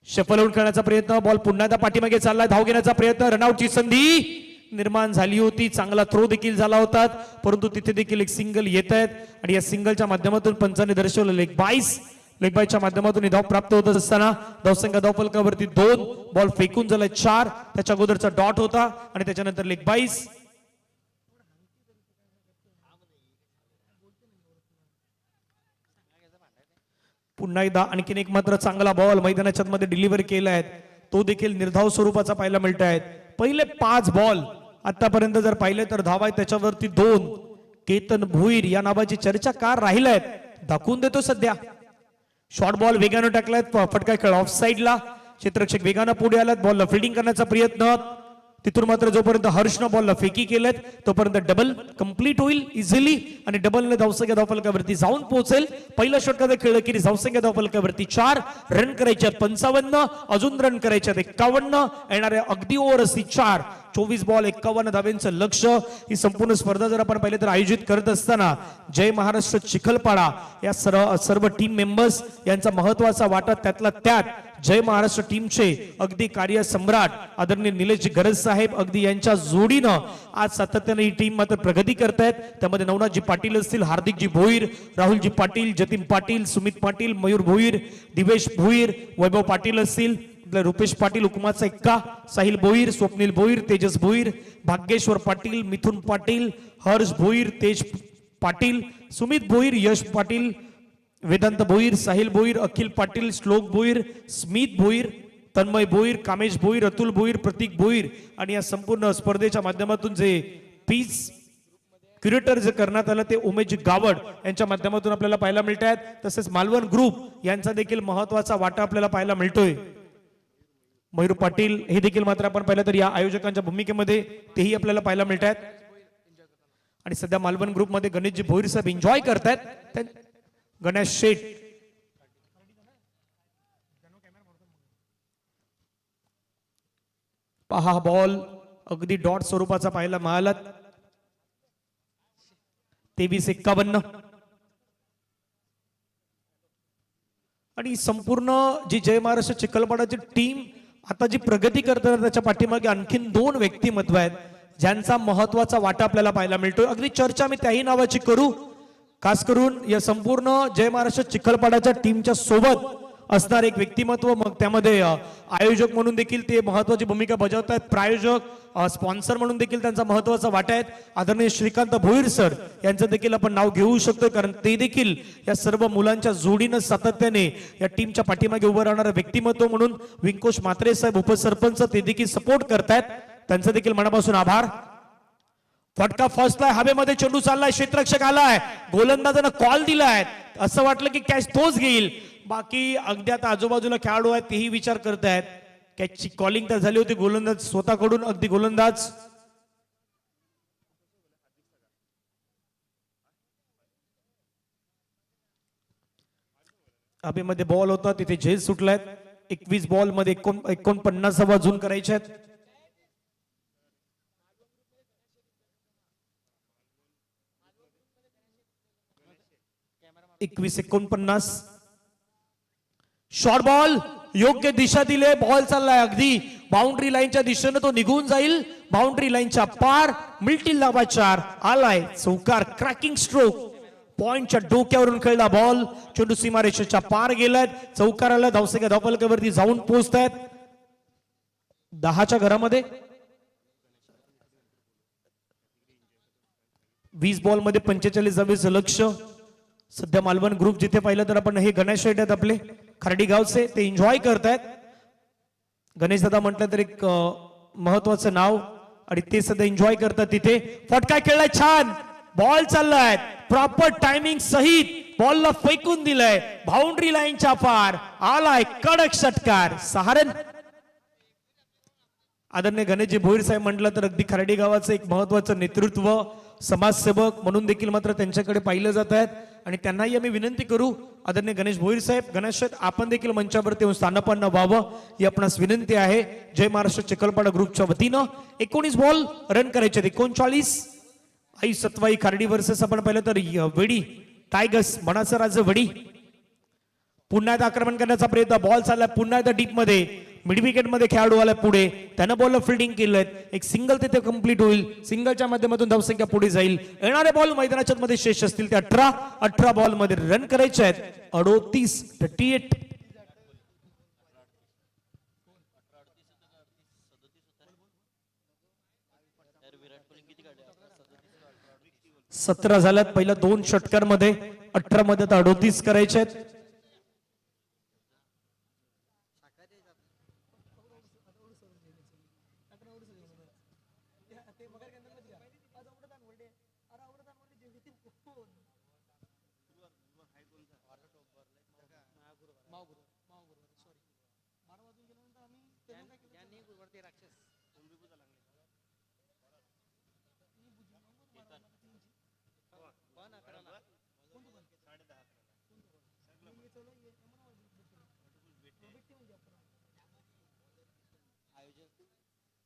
शफल आउट करण्याचा प्रयत्न, बॉल पुन्हा एकदा पाठीमागे चाललाय, धाव घेण्याचा प्रयत्न, रनआउटची संधी निर्माण झाली होती. चांगला थ्रो देखील झाला होता, परंतु तिथे देखील एक सिंगल येत आहेत आणि या सिंगलच्या माध्यमातून पंचाने दर्शवलं लेग बायच्या माध्यमातून धाव प्राप्त होत असताना धावसंख्या धावफलकावरती 2. बॉल फेकून झालाय 4. त्याच्या अगोदरचा डॉट होता आणि त्याच्यानंतर लेग बाईस. पुन्हा एकदा आणखीन एक मात्र चांगला बॉल मैदानाच्या मध्ये डिलिव्हर केलाय, तो देखील निर्धाव स्वरूपाचा पाहायला मिळत आहेत. पहिले 5 बॉल आतापर्यंत जर पाहिले तर धाव आहे त्याच्यावरती 2. केतन भोईर या नावाची चर्चा का राहिलाय, दाखवून देतो सध्या. शॉर्ट बॉल वेगानं टाकलाय, फटका खेळ ऑफ साइडला. क्षेत्ररक्षक वेगानं पुढे आलात, बॉलला फिल्डिंग करण्याचा प्रयत्न. तिथून मात्र जोपर्यंत हर्षनं बॉलला फेकी केलेत तोपर्यंत डबल कंप्लीट होईल इझिली आणि डबलने धावसंख्या धावफलकावरती जाऊन पोहोचेल. पहिल्या षटकाचा खेळ की धावसंख्या धावफलकावरती 4. रन करायच्यात 55, अजून रन करायच्यात 51. येणाऱ्या अगदी ओव्हर असती 4. 24 बॉल 51 धाब्यांचं लक्ष. ही संपूर्ण स्पर्धा जर आपण पाहिले तर आयोजित करत असताना जय महाराष्ट्र चिखलपाडा या सर्व टीम मेंबर्स यांचा महत्वाचा वाटा, त्यातला त्यात जय महाराष्ट्र टीमचे अगदी कार्य सम्राट आदरणीय निलेश गरज साहेब अगदी यांच्या जोडीनं आज सातत्याने ही टीम मात्र प्रगती करतायत. त्यामध्ये नवनाथजी पाटील असतील, हार्दिकजी भोईर, राहुलजी पाटील, जतीन पाटील, सुमित पाटील, मयूर भोईर, दिवेश भोईर, वैभव पाटील असतील, रुपेश पाटील, हुकुमाचा एक्का, साहिल भोईर, स्वप्नील भोईर, तेजस भोईर, भाग्येश्वर पाटील, मिथुन पाटील, हर्ष भोईर, तेज पाटील, सुमित भोईर, यश पाटील, वेदांत भोईर, साहिल भोईर, अखिल पाटील, श्लोक भोईर, स्मित भोईर, तन्मय भोईर, कामेश भोईर, अतुल भोईर, प्रतीक भोईर आणि या संपूर्ण स्पर्धेच्या माध्यमातून जे पीस क्युरेटर जे करण्यात आलं ते उमेश गावड यांच्या माध्यमातून आपल्याला पाहायला मिळत आहेत. तसेच मालवण ग्रुप यांचा देखील महत्वाचा वाटा आपल्याला पाहायला मिळतोय. मयूर पाटील हे देखील मात्र आपण पाहिलं तर या आयोजकांच्या भूमिकेमध्ये तेही आपल्याला पाहायला मिळत आहेत. आणि सध्या मालवण ग्रुपमध्ये गणेशजी भोईर साहेब एन्जॉय करतायत. गणेश शेठ पहा, बॉल अगदी डॉट स्वरूपाचा पाहायला मिळाला. 23-51 आणि संपूर्ण जी जय महाराष्ट्र चिखलपाडाची टीम आता जी प्रगती करतात त्याच्या पाठीमागे आणखीन 2 व्यक्तिमत्व आहेत ज्यांचा महत्वाचा वाटा आपल्याला पाहायला मिळतोय. अगदी चर्चा मी त्याही नावाची करू, खास करून या संपूर्ण जय महाराष्ट्र चिखलपाडाच्या टीमच्या सोबत असणार एक व्यक्तिमत्व. मग त्यामध्ये आयोजक म्हणून देखील ते महत्वाची भूमिका बजावत आहेत, प्रायोजक स्पॉन्सर म्हणून देखील त्यांचा महत्वाचा वाटा आहे. आदरणीय श्रीकांत भोईर सर यांचं देखील आपण नाव घेऊ शकतो, कारण ते देखील या सर्व मुलांच्या जोडीनं सातत्याने या टीमच्या पाठीमागे उभं राहणारं व्यक्तिमत्व म्हणून विंकोश म्हात्रे साहेब उपसरपंच ते देखील सपोर्ट करतायत. त्यांचं देखील मनापासून आभार. फटका फर्स्टला हवेमध्ये चेंडू चाललाय, क्षेत्ररक्षक आलाय, गोलंदाजानं कॉल दिलाय, असं वाटलं की कॅच तोच घेईल. बाकी अगदी आता आजूबाजूला खेळाडू आहेत तेही विचार करतायत. कॅचची कॉलिंग तर झाली होती गोलंदाज स्वतःकडून, अगदी गोलंदाज हवेमध्ये बॉल होता तिथे झेल सुटलाय. 21 बॉल मध्ये 49 वाजून करायचे आहेत. 21-49 शॉर्ट बॉल योग्य दिशा दिले, बॉल चाललाय अगदी बाउंड्री लाईनच्या दिशेने, तो निघून जाईल बाउंड्री लाईनच्या पार. मिल्टी लावा 4 आलाय चौकार, क्रॅकिंग स्ट्रोक, पॉइंटच्या डोक्यावरून खेळला बॉल, चेंडू सीमारेषेच्या पार गेलाय, चौकार आला. धावसंख्या धावफलकावरती जाऊन पोहोचतायत 10च्या घरामध्ये. 20 बॉल मध्ये 45 धावेचं लक्ष. सध्या मालवण ग्रुप जिथे पाहिलं तर आपण हे गणेश शेठ आहेत आपले खर्डी गावचे, ते एन्जॉय करतायत. गणेश दादा म्हटलं तर एक महत्वाचं नाव आणि ते सध्या एन्जॉय करतात तिथे. फटका खेळलाय छान, बॉल चाललाय प्रॉपर टायमिंग सहित, बॉलला फेकून दिलाय बाउंड्री लाईनच्या पार, आलाय कडक षटकार. 6 रन. आदरणीय गणेशजी भोईर साहेब म्हटलं तर अगदी खर्डी गावाचं एक महत्वाचं नेतृत्व, समाजसेवक म्हणून देखील मात्र त्यांच्याकडे पाहिलं जात आहेत आणि त्यांनाही आम्ही विनंती करू आदरणीय गणेश भोईर साहेब, गणेश साहेब, आपण देखील मंचावरती येऊन स्थानापन्न व्हावं ही आपणास विनंती आहे. जय महाराष्ट्र चिखलपाडा ग्रुपच्या वतीनं 19 बॉल रन करायचे आहेत. 39 आई सत्वाई खार्डी वर्सेस आपण पाहिलं तर वेडी टायगर्स मनाचं राज वडी. पुन्हा एकदा आक्रमण करण्याचा प्रयत्न, बॉल चाललाय पुन्हा एकदा डीप मध्ये, मिड विकेट मध्ये खेळाडू आलाय पुढे, त्यानं बॉलला फिल्डिंग केलंय, एक सिंगल तिथे कंप्लीट होईल, सिंगलच्या माध्यमातून धावसंख्या पुढे जाईल. येणारे बॉल मैदानाच्या मध्ये शेष असतील ते 18 बॉल मध्ये रन करायचे आहेत. 38. सतरा झाल्यात पहिल्या 2 षटकांमध्ये, 18 मध्ये 38 करायचे आहेत.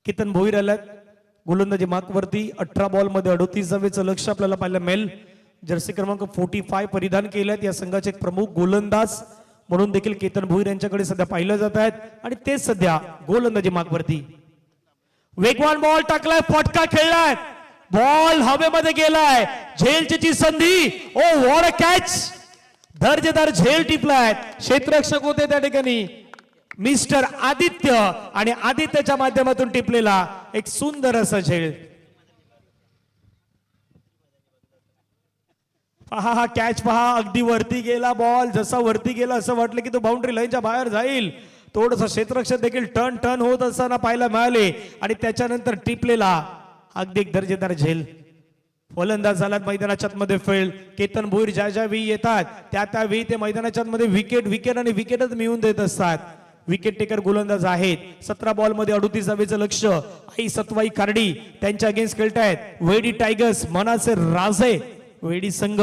केतन भोईर आलात गोलंदाजी मार्कवरती. 18 बॉल मध्ये 38 धावेचं लक्ष आपल्याला पाहायला मिळेल. जर्सी क्रमांक 45 परिधान केल्यात या संघाचे एक प्रमुख गोलंदाज म्हणून देखील केतन भोईर यांच्याकडे सध्या पाहिलं जात आहेत आणि ते सध्या गोलंदाजी मार्कवरती. वेगवान बॉल टाकलाय, फटका खेळलाय, बॉल हवेमध्ये गेलाय, झेलची संधी. ओ व्हॉट अ कॅच, दर्जेदार झेल टिपलाय. क्षेत्ररक्षक होते त्या ठिकाणी मिस्टर आदित्य आणि आदित्यच्या माध्यमातून टिपलेला एक सुंदर असा झेल. पहा हा कॅच पहा, अगदी वरती गेला बॉल, जसा वरती गेला असं वाटलं की तो बाउंड्री लाईनच्या बाहेर जाईल. थोडंसं क्षेत्ररक्षक देखील टर्न होत असताना पाहायला मिळाले आणि त्याच्यानंतर टिपलेला अगदी एक दर्जेदार झेल. फलंदाज झालात मैदानाच्या मध्ये फेल. केतन भोईर ज्या वेळी येतात त्यावेळी ते मैदानाच्या मध्ये विकेट आणि विकेटच मिळवून देत असतात. विकेट टेकर गोलंदाज आहेत. 17 बॉल मध्ये 38 धावेचं लक्ष. आई सत्वाई खार्डी त्यांच्या अगेन्स्ट खेळतायत वेडी टायगर्स मनाचे राजे. वेडी संघ,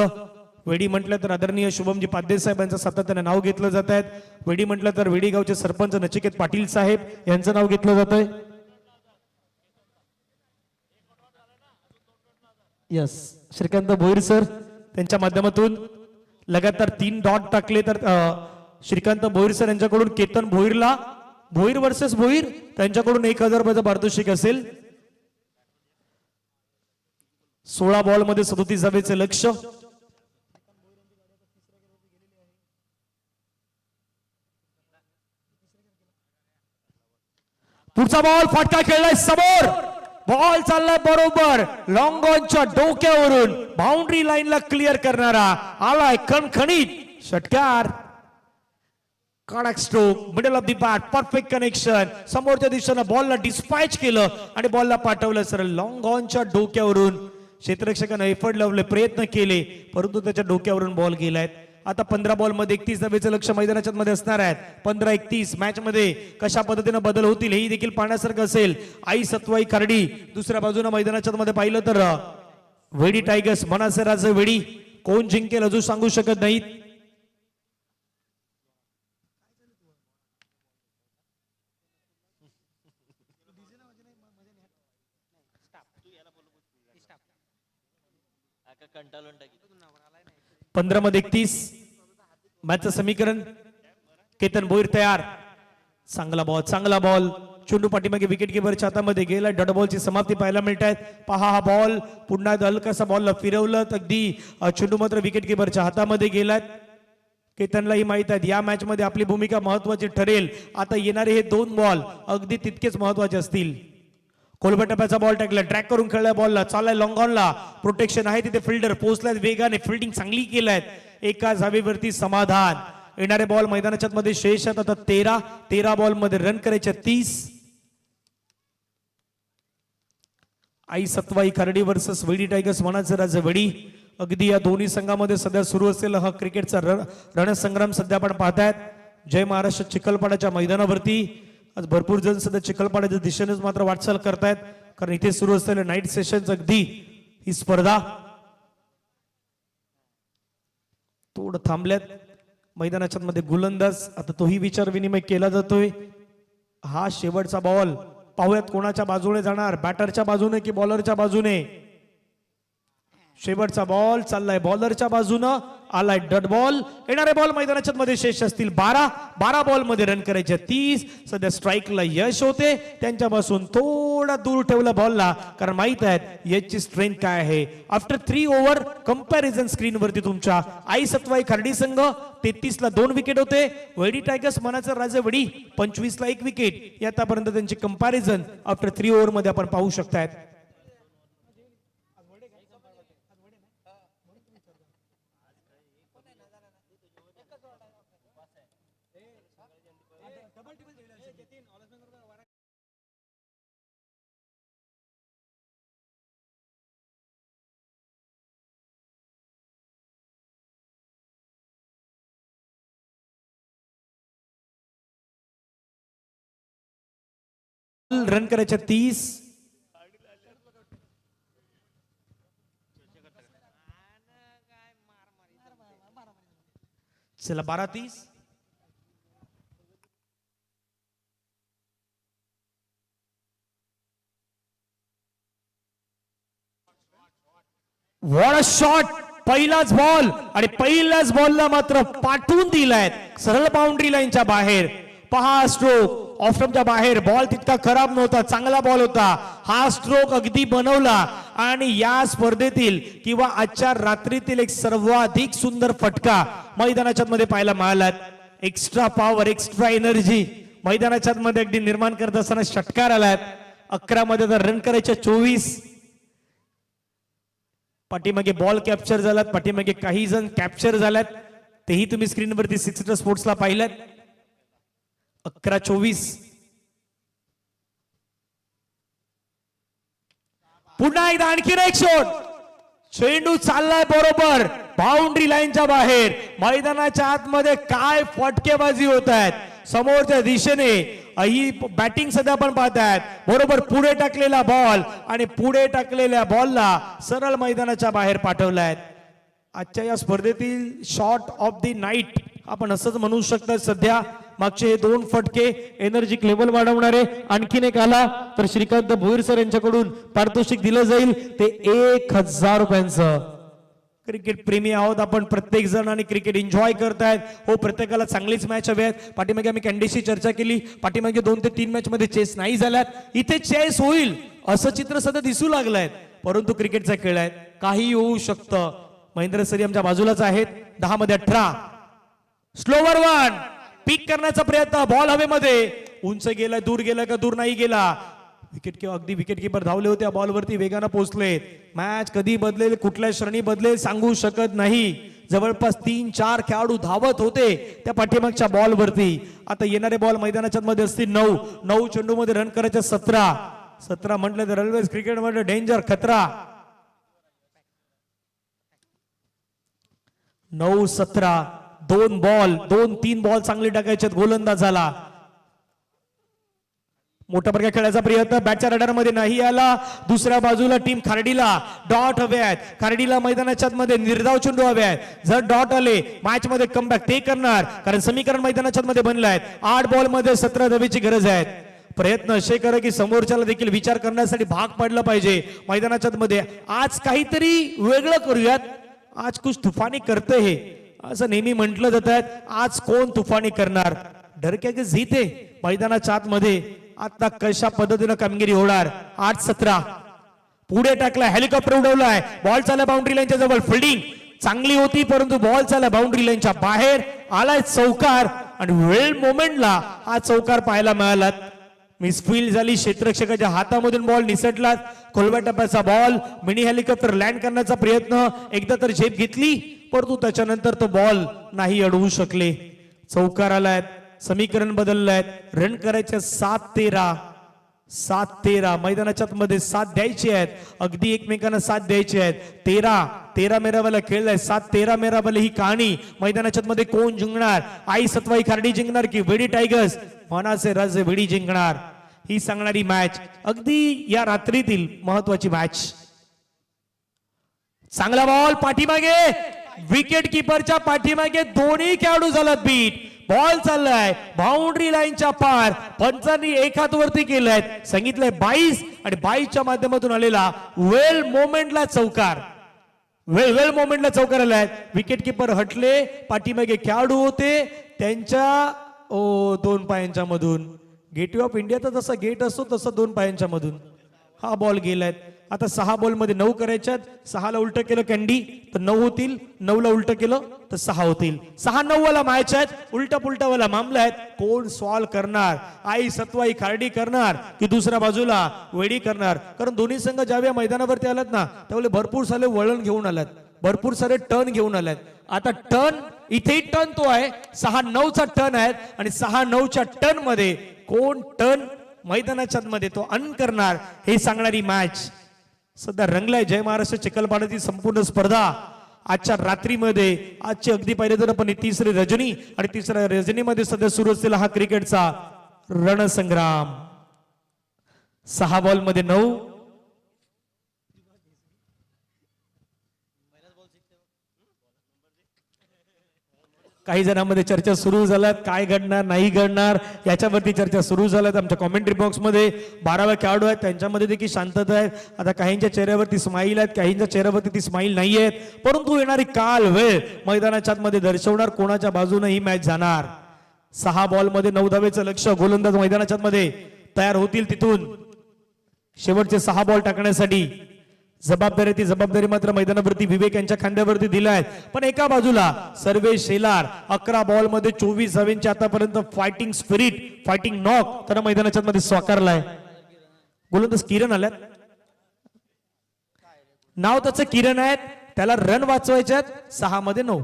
वेडी म्हटलं तर आदरणीय शुभमजी पाध्ये साहेबांचं सातत्याने नाव घेतलं जात आहे. वेडी म्हटलं तर वेडी गावचे सरपंच नचिकेत पाटील साहेब यांचं नाव घेतलं जात आहे. यस, श्रीकांत भोईर सर त्यांच्या माध्यमातून लगातार 3 डॉट टाकले तर श्रीकांत भोईर सर यांच्याकडून केतन भोईरला, भोईर वर्सेस भोईर त्यांच्याकडून 1000 रुपयाचं पारितोषिक असेल. 16 बॉल मध्ये 37 धावेचे लक्ष. पुढचा बॉल फटका खेळलाय समोर, बॉल चाललाय बरोबर लॉंग ऑनच्या डोक्यावरून बाउंड्री लाईनला क्लिअर करणारा आलाय खणखणीत षटकार. कडक stroke, middle of the bat, perfect connection. समोरच्या दिशेनं बॉलला डिस्पॅच केलं आणि बॉलला पाठवलं सरळ लॉंग ऑनच्या डोक्यावरून. क्षेत्ररक्षकानं एफर्ट लावले, प्रयत्न केले, परंतु त्याच्या डोक्यावरून बॉल गेलाय. आता 15 बॉल मध्ये 31 धावेचं लक्ष मैदानाच्या मध्ये असणार आहेत. 15-31 मॅच मध्ये कशा पद्धतीने बदल होतील हे देखील पाहण्यासारखं असेल. आई सत्वाई खार्डी दुसऱ्या बाजूने मैदानाच्या मध्ये पाहिलं तर वेडी टायगर्स मनाचे राजे वेडी. कोण जिंकेल अजून सांगू शकत नाहीत. कंटाळून टाकी. 15 मध्ये 31 मॅचचं समीकरण. केतन भोईर तयार. चांगला बॉल चेंडू पाठीमागे विकेट किपरच्या हातामध्ये गेला. डॉट बॉलची समाप्ती पाहायला मिळत आहे. पहा हा बॉल पुन्हा हलकासा बॉलला फिरवलं, अगदी चेंडू मात्र विकेट किपरच्या हातामध्ये गेलाय. केतनलाही माहित आहे या मॅच मध्ये आपली भूमिका महत्वाची ठरेल. आता येणारे हे 2 बॉल अगदी तितकेच महत्वाचे असतील. कोलबा टप्प्याचा बॉल टाकला, ट्रॅक करून खेळलाय बॉलला, चाललाय लॉंग ऑनला, प्रोटेक्शन आहे तिथे, फिल्डर पोहोचलाय वेगाने, फिल्डिंग चांगली केलाय. एका धावेवरती समाधान. येणारे बॉल मैदानाच्या मध्ये शेष आहेत आता 13 बॉल मध्ये रन करायचे 30. आई सत्वाई खार्डी वर्सेस वेडी टायगर्स मनाचे राजे वेडी. अगदी या दोन्ही संघामध्ये सध्या सुरू असलेला हा क्रिकेटचा रणसंग्राम सध्या आपण पाहतायत. जय महाराष्ट्र चिखलपाड्याच्या मैदानावरती आज भरपूर जण सध्या चिखलपाड्याच्या दिशेनेच मात्र वाटचाल करतायत, कारण इथे सुरू असलेले नाईट सेशन्स अगदी ही स्पर्धा थोडं थांबल्यात मैदानाच्या मध्ये गोलंदाज आता तोही विचार विनिमय केला जातोय. हा शेवटचा बॉल पाहूयात कोणाच्या बाजूने जाणार, बॅटरच्या बाजूने की बॉलरच्या बाजूने. शेवटचा बॉल चाललाय बॉलरच्या बाजूनं, आलाय डॉट बॉल. येणारे बॉल मैदानाच्या मध्ये शेष असतील 12 बॉल मध्ये रन करायचे 30. सध्या स्ट्राईकला यश होते, त्यांच्यापासून थोडा दूर ठेवला बॉलला, कारण माहित आहे यशची स्ट्रेंथ काय आहे. आफ्टर 3 ओव्हर कंपॅरिझन स्क्रीन वरती तुमच्या आई सत्वाई खर्डी संघ 33 ला 2 विकेट होते. वडी टायगर्स मनाचं राजे वडी 25 ला 1 विकेट. आतापर्यंत त्यांची कंपॅरिझन आफ्टर 3 ओव्हर मध्ये आपण पाहू शकतायत. रन करायच्या 30. चला 12-30. What a shot. पहिलाच बॉल आणि पहिल्याच बॉलला मात्र पाठवून दिलाय सरळ बाउंड्री लाईनच्या बाहेर. पहा स्ट्रोक ऑफच्या बाहेर, बॉल तितका खराब नव्हता, चांगला बॉल होता. हा स्ट्रोक अगदी बनवला आणि या स्पर्धेतील किंवा आजच्या रात्रीतील एक सर्वाधिक सुंदर फटका मैदानाच्या मध्ये पाहायला मिळाला. एक्स्ट्रा पॉवर, एक्स्ट्रा एनर्जी मैदानाच्या मध्ये अगदी निर्माण करत असताना षटकार आलाय. 11 मध्ये तर रन करायच्या 24. पाठीमागे बॉल कॅप्चर झालात, पाठीमागे काही जण कॅप्चर झाल्यात, तेही तुम्ही स्क्रीनवरती सिक्स्टर स्पोर्ट्सला पाहिल्यात. 11-24. पुन्हा एकदा आणखीन एक शॉट. चेंडू चाललाय बरोबर बाउंड्री लाईनच्या बाहेर. मैदानाच्या आतमध्ये काय फटकेबाजी होत आहेत समोरच्या दिशेने. ही बॅटिंग सध्या आपण पाहतायत. बरोबर पुढे टाकलेला बॉल आणि पुढे टाकलेल्या बॉलला सरळ मैदानाच्या बाहेर पाठवलाय. आजच्या या स्पर्धेतील शॉट ऑफ द नाईट आपण असंच म्हणू शकता. सध्या मागचे हे 2 फटके एनर्जिक लेवल वाढवणारे. आणखीन एक आला तर श्रीकांत भोईर सर यांच्याकडून पारितोषिक दिलं जाईल, ते 1000 रुपयांचं. क्रिकेट प्रेमी आहोत आपण प्रत्येक जण आणि क्रिकेट एन्जॉय करतायत. हो, प्रत्येकाला चांगलीच मॅच हवी आहेत. पाठीमागे आम्ही कॅन्डीशी चर्चा केली, पाठीमागे 2 ते 3 मॅच मध्ये चेस नाही झाल्यात. इथे चेस होईल असं चित्र सध्या दिसू लागलंय, परंतु क्रिकेटचा खेळ आहे, काही होऊ शकतं. महेंद्र सरी आमच्या बाजूलाच आहेत. 10 मध्ये 18. स्लोवर 1 पिक करण्याचा प्रयत्न, बॉल हवेमध्ये, उंच गेला, दूर गेला का दूर नाही गेला. विकेट किंवा अगदी विकेट कीपर धावले होते, बॉलवरती वेगानं पोहोचले. मॅच कधी बदलेल, कुठल्या श्रेणी बदलेल सांगू शकत नाही. जवळपास 3-4 खेळाडू धावत होते त्या पाठीमागच्या बॉलवरती. आता येणारे बॉल मैदानाच्या मध्ये असतील 9 चेंडू मध्ये रन करायचे 17 म्हटलं तर ऑलवेज क्रिकेट मध्ये डेंजर, खतरा. 9-17. 2-3 बॉल चांगले टाकायचे गोलंदाजाला. मोठा प्रकार खेळायचा प्रयत्न बॅटच्या रडार मध्ये नाही आला. दुसऱ्या बाजूला टीम खार्डीला डॉट हवे आहेत. खार्डीला मैदानाच्या मध्ये निर्धाव चेंडू हवे आहेत. जर डॉट आले मॅच मध्ये कमबॅक ते करणार, कारण समीकरण मैदानाच्या मध्ये बनलं आहे. 8 बॉल मध्ये 17 धावेची गरज आहे. प्रयत्न असे करा की समोरच्याला देखील विचार करण्यासाठी भाग पडलं पाहिजे मैदानाच्या मध्ये. आज काहीतरी वेगळं करूयात, आज कुछ तुफानी करते हे असं नेहमी म्हटलं जात आहे. आज कोण तुफानी करणार, डरक्या की जीते मैदानाच्या आतमध्ये आता कशा पद्धतीनं कामगिरी होणार. 8-17. पुढे टाकलाय, हेलिकॉप्टर उडवलाय, बॉल चालला बाउंड्री लाईनच्या जवळ. फिल्डिंग चांगली होती परंतु बॉल चालला बाउंड्री लाईनच्या बाहेर. आलाय चौकार आणि वेळ मोमेंटला हा चौकार पाहायला मिळाला. मिसफील्ड झाली, क्षेत्ररक्षकाच्या हातामधून बॉल निसटला. खोलव्या टप्प्याचा बॉल, मिनी हेलिकॉप्टर लँड करण्याचा प्रयत्न, एकदा तर झेप घेतली परंतु त्याच्यानंतर तो बॉल नाही अडवू शकले. चौकार आलाय, समीकरण बदललंय. रन करायचे 7-13. मैदानाच्या मध्ये 7 द्यायचे आहेत, अगदी एकमेकांना 7 द्यायचे आहेत. 13 मेरावाला खेळलाय. 7-13 मेरावाला ही कहाणी. मैदानाच्या मध्ये कोण जिंकणार, आई सत्वाई खार्डी जिंकणार की वेडी टायगर्स मनाचे राजे वेडी जिंकणार, ही सांगणारी मॅच, अगदी या रात्रीतील महत्वाची मॅच. चांगला बॉल पाठीमागे, विकेट किपरच्या पाठीमागे दोन्ही खेळाडू झालात बीट. बॉल चाललाय बाउंड्री लाईनच्या पार, पंचांनी एक हात वरती केलाय, सांगितलंय 22 आणि 22च्या माध्यमातून आलेला वेल मोमेंटला चौकार. वेल मोमेंटला चौकार आलाय. विकेट किपर हटले, पाठीमागे खेळाडू होते त्यांच्या दोन पायांच्या मधून. गेटवे ऑफ इंडियाचा जसा गेट असतो तसा दोन पायांच्या मधून हा बॉल गेलाय. आता 6 बॉल मध्ये 9 करायच्यात. 6ला उलट केलं कॅन्डी तर 9 होतील, 9ला उलट केलं तर 6 होतील. 6-9 वाला मॅच आहेत, उलटा पुलटा वाला मामला आहेत. कोण सॉल्व करणार? आई सत्वाई खार्डी करणार की दुसऱ्या बाजूला वेडी करणार? कारण दोन्ही संघ ज्यावेळी मैदानावरती आलात ना त्यावेळी भरपूर सारे वळण घेऊन आलात, भरपूर सारे टर्न घेऊन आलात. आता टर्न इथे टर्न तो आहे, 6-9चा टर्न आहे आणि 6-9च्या टर्न मध्ये कोण टर्न मैदानाच्या मध्ये तो अन करणार हे सांगणारी मॅच सध्या रंगलाय. जय महाराष्ट्र चिखलपाड्याची संपूर्ण स्पर्धा आजच्या रात्रीमध्ये, आजची अगदी पाहिजे तर आपण तिसरी रजनी आणि तिसऱ्या रजनीमध्ये सध्या सुरू असलेला हा क्रिकेटचा रणसंग्राम. 6 बॉल मध्ये 9. काही जणांमध्ये चर्चा सुरू झाल्यात, काय घडणार नाही घडणार याच्यावरती चर्चा सुरू झाल्यात. आमच्या कॉमेंट्री बॉक्स मध्ये 12 खेळाडू आहेत, त्यांच्यामध्ये देखील शांतता आहे. आता काहींच्या चेहऱ्यावरती स्माईल आहेत, काहींच्या चेहऱ्यावरती ती स्माईल नाही आहेत, परंतु येणारी काल वेळ मैदानाच्या मध्ये दर्शवणार कोणाच्या बाजूने ही मॅच जाणार. 6 बॉल मध्ये 9 धावेचं लक्ष. गोलंदाज मैदानाच्या मध्ये तयार होतील तिथून शेवटचे 6 बॉल टाकण्यासाठी. जबाबदारी ती जबाबदारी मात्र मैदानावरती विवेक यांच्या खांद्यावरती दिलाय. पण एका बाजूला सर्वेश शेलार 11 बॉल मध्ये 24 धावेंची आतापर्यंत फायटिंग स्पिरिट, फायटिंग नॉक त्यानं मैदानाच्या मध्ये स्वीकारलाय. गोलंदाज किरण आल्यात, नाव त्याचं किरण आहे, त्याला रन वाचवायच्यात 6 मध्ये 9.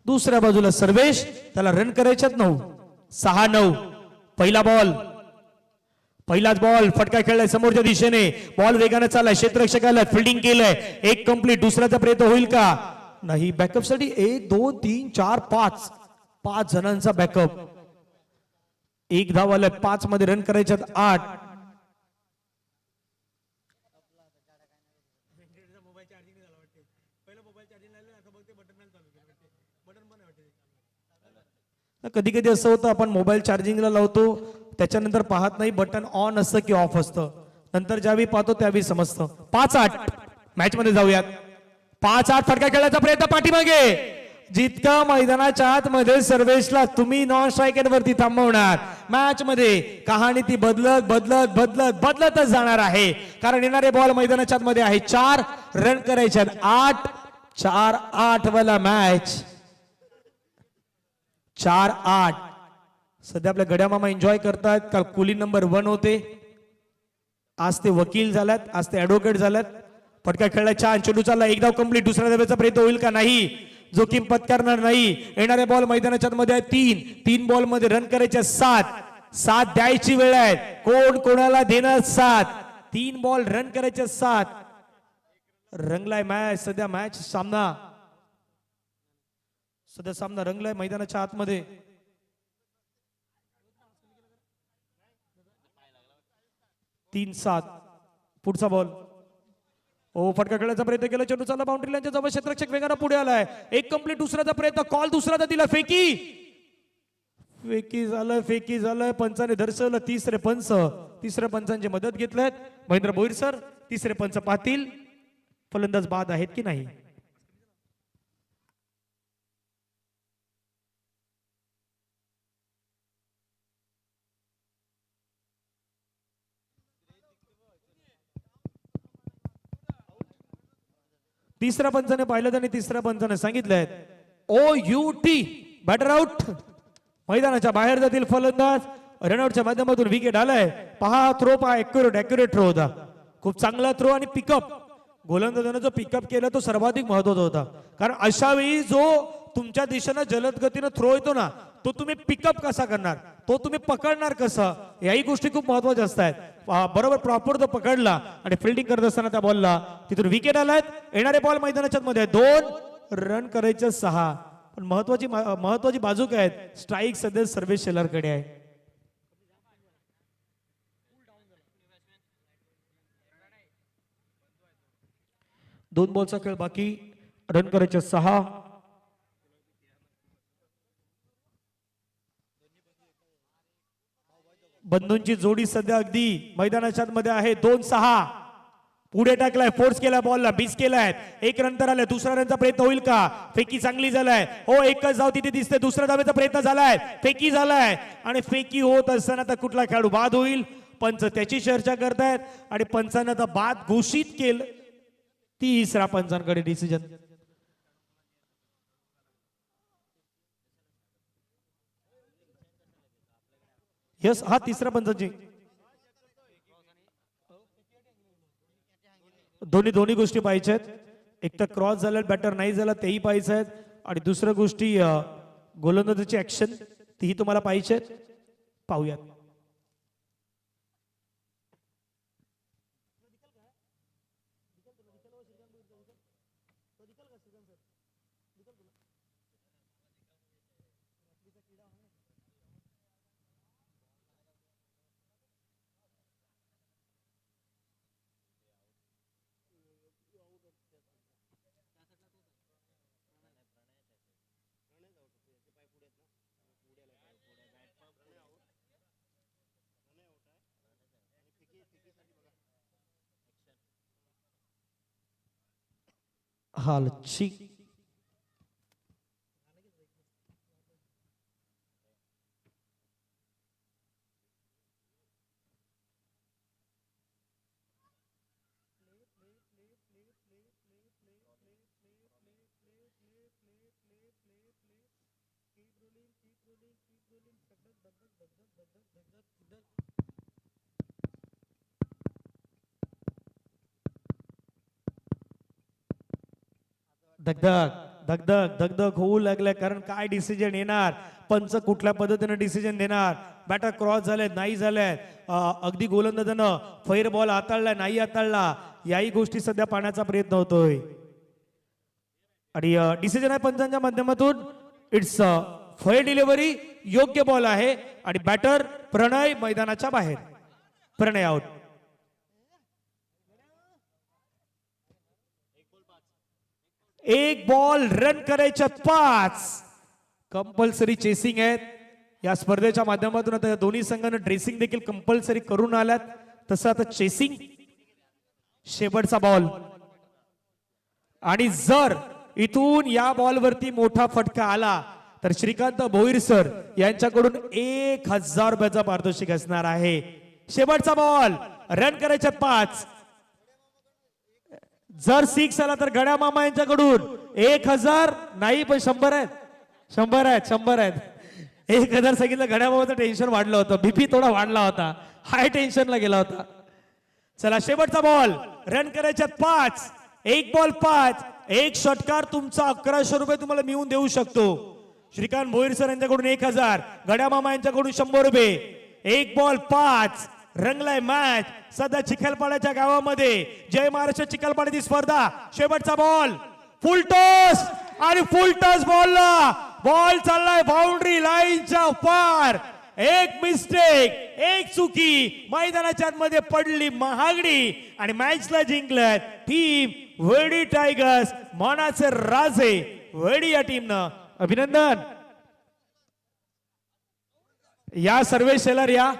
दुसऱ्या बाजूला सर्वेश, त्याला रन करायच्यात 9. 6-9. पहिला बॉल, पहिलाच बॉल फटका खेळलाय समोरच्या दिशेने. बॉल वेगाने चाललाय, क्षेत्ररक्षकाला फिल्डिंग केलंय, एक कंप्लीट. दुसऱ्याचा प्रयत्न होईल का? नाही. बॅकअप साठी 1 2 3 4 5 जणांचा बॅकअप. 1 धाव आलाय, 5 मध्ये रन करायच्यात 8. कधी कधी असं होतं आपण मोबाईल चार्जिंगला लावतो, त्याच्यानंतर पाहत नाही बटन ऑन असतं की ऑफ असतं, नंतर ज्यावेळी पाहतो त्यावेळी समजतं. 5-8 मॅच मध्ये जाऊयात. 5-8 फटका खेळायचा प्रयत्न पाठीमागे. जितका मैदानाच्या आतमध्ये सर्वेशला तुम्ही नॉन स्ट्रायकर वरती थांबवणार, मॅच मध्ये कहाणी ती बदलत बदलत बदलत बदलतच जाणार आहे. कारण येणारे बॉल मैदानाच्या आतमध्ये आहे. 4 रन करायचे. 8-4-8 वाला मॅच. 4-8. सध्या आपल्या गड्या मामा एन्जॉय करतात. काल कुली नंबर 1 होते, आज ते वकील झाल्यात, आज ते ऍडव्होकेट झाल्यात. फटका खेळला, छान चेंडू चालला, 1 धाव कंप्लीट. दुसऱ्या धावेचा प्रयत्न होईल का? नाही. जोखीम पत्करणार नाही. येणारे बॉल मैदानाच्या मध्ये आहे 3 बॉल मध्ये रन करायचे 7 द्यायची वेळ आहे. कोण कोणाला देणार 7? 3 बॉल रन करायचे 7. रंगलाय मॅच सध्या. मॅच सामना सध्या सामना रंगलाय मैदानाच्या आतमध्ये. 3-7. पुढचा बॉल. फटका खेळायचा प्रयत्न केला, चेंडू चालला बाउंड्री लाईनच्या जवळ, क्षेत्ररक्षक वेगाने पुढे आलाय. 1 कंप्लीट. दुसऱ्याचा प्रयत्न, कॉल दुसऱ्याचा दिला, फेकी झालंय. पंचाने दर्शवलं. तिसऱ्या पंचांची मदत घेतल्यात महेंद्र भोईर सर. तिसरे पंच पाहतील फलंदाज बाद आहेत की नाही. तिसऱ्या पंचाने पाहिलं आणि तिसऱ्या पंचाने सांगितलंय OUT बॅटर आउट. मैदानाच्या बाहेर जातील फलंदाज. रनआउटच्या माध्यमातून विकेट आलाय. पहा थ्रो, पहा ऍक्युरेट थ्रो होता. खूप चांगला थ्रो आणि पिकअप. गोलंदाजाने जो पिकअप केला तो सर्वाधिक महत्वाचा होता. कारण अशा वेळी जो तुमच्या दिशेनं जलद गतीनं थ्रो येतो ना, तो तुम्ही पिकअप कसा करणार, तो तुम्ही पकडणार कसं, याही गोष्टी खूप महत्वाच्या असतात. बरोबर प्रॉपर तो पकडला आणि फिल्डिंग करत असताना त्या बॉलला तिथून विकेट आलात. येणारे बॉल मैदानाच्या मध्ये 2 रन करायचे 6. पण महत्वाची बाजू काय आहे, स्ट्राईक सध्या सर्वेश शेलारकडे आहे. 2 बॉलचा खेळ बाकी, रन करायचे 6. बंधूंची जोडी सध्या अगदी मैदानाच्या मध्ये आहे. 2-6 पुढे टाकलाय, फोर्स केलाय, बॉलला मिस केलाय. 1 रन तर आलाय. दुसरा रनचा प्रयत्न होईल का? फेकी चांगली झालाय. हो, एकच धाव तिथे दिसते. दुसऱ्या धावेचा प्रयत्न झालाय, फेकी झालाय आणि फेकी होत असताना आता कुठला खेळाडू बाद होईल? पंच त्याची चर्चा करतायत आणि पंचांना आता बाद घोषित केलं. 3रा पंचांकडे डिसिजन. यस, हा 3रा पंचांची. दोन्ही गोष्टी पाहिजेत. एक तर क्रॉस झाला, बॅटर नाही झाला तेही पाहिजे आहेत आणि दुसऱ्या गोष्टी गोलंदाजाची ऍक्शन तीही तुम्हाला पाहिजेत. पाहूयात. हालची धगधग धगधग धगधग होऊ लागल्या. कारण काय डिसिजन येणार? पंच कुठल्या पद्धतीने डिसिजन देणार? बॅटर क्रॉस झाले नाही झाले, अगदी गोलंदाजानं फैर बॉल हाताळला नाही हाताळला, याही गोष्टी सध्या पाहण्याचा प्रयत्न होतोय. आणि डिसिजन आहे पंचांच्या माध्यमातून. इट्स फैर डिलिव्हरी, योग्य बॉल आहे आणि बॅटर प्रणय मैदानाच्या बाहेर. प्रणय आउट. एक बॉल, रन करायच्या 5. कंपल्सरी चेसिंग आहेत या स्पर्धेच्या माध्यमातून. आता या दोन्ही संघांना ड्रेसिंग देखील कंपल्सरी करून आल्यात. तसं आता चेसिंग. शेवटचा बॉल आणि जर इथून या बॉलवरती मोठा फटका आला तर श्रीकांत भोईर सर यांच्याकडून 1000 रुपयाचा पारितोषिक असणार आहे. शेवटचा बॉल, रन करायच्या 5. जर 6 आला तर गड्या मामा यांच्याकडून 1000 नाही पण 100 आहेत. 100 आहेत, 100 आहेत. 1000 सांगितलं, गड्या मामाचं टेन्शन वाढलं होतं, बीपी थोडा वाढला होता, हाय टेन्शनला गेला होता. चला शेवटचा बॉल, रन करायच्यात 5. 1 बॉल 5. 1 षटकार तुमचा 1100 रुपये तुम्हाला मिळवून देऊ शकतो. श्रीकांत भोईर सर यांच्याकडून 1000, गड्या मामा यांच्याकडून 100 रुपये. 1 बॉल 5. रंगलाय मॅच सध्या चिखलपाड्याच्या गावामध्ये. जय महाराष्ट्र चिखलपाड्याची स्पर्धा. शेवटचा बॉल, फुल टॉस आणि फुल टॉस बॉलला बॉल चाललाय बाउंड्री लाईनच्या पार. एक मिस्टेक, एक चुकी, मैदानाच्या मध्ये पडली महागडी आणि मॅचला जिंकलं टीम वेडी टायगर्स. मानाचे राजे वेडी या टीमनं अभिनंदन. या सर्वेश शेलार या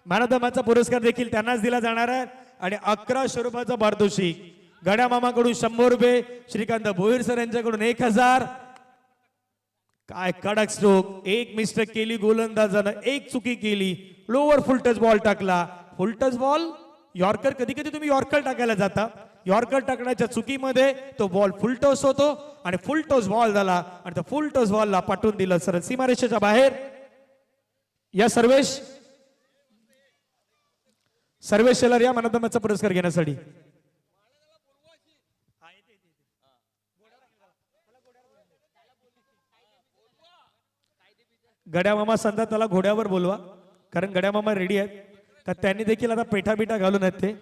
मॅन ऑफ द मॅचचा पुरस्कार देखील त्यांनाच दिला जाणार आहे आणि 1100 रुपयाचा पारितोषिक. गड्या मामाकडून 100 रुपये, श्रीकांत भोईर सर यांच्याकडून 1000. काय कडक स्ट्रोक. एक मिस्टेक केली गोलंदाजानं, एक चुकी केली, लोअर फुल टच बॉल टाकला. फुल टच बॉल यॉर्कर, कधी कधी तुम्ही यॉर्कर टाकायला जाता, यॉर्कर टाकण्याच्या चुकीमध्ये तो बॉल फुल टॉस होतो आणि फुल टॉस बॉल झाला आणि त्या फुल टॉस बॉलला पाठवून दिलं सरळ सीमारेषेच्या बाहेर. या सर्वेश शेलार या मॅन ऑफ द मॅचचा पुरस्कार घेण्यासाठी. गड्या मामा सांगतात त्याला घोड्यावर बोलवा, कारण गड्या मामा रेडी आहेत. तर त्यांनी देखील आता पेठा बिठा घालून आहेत ते.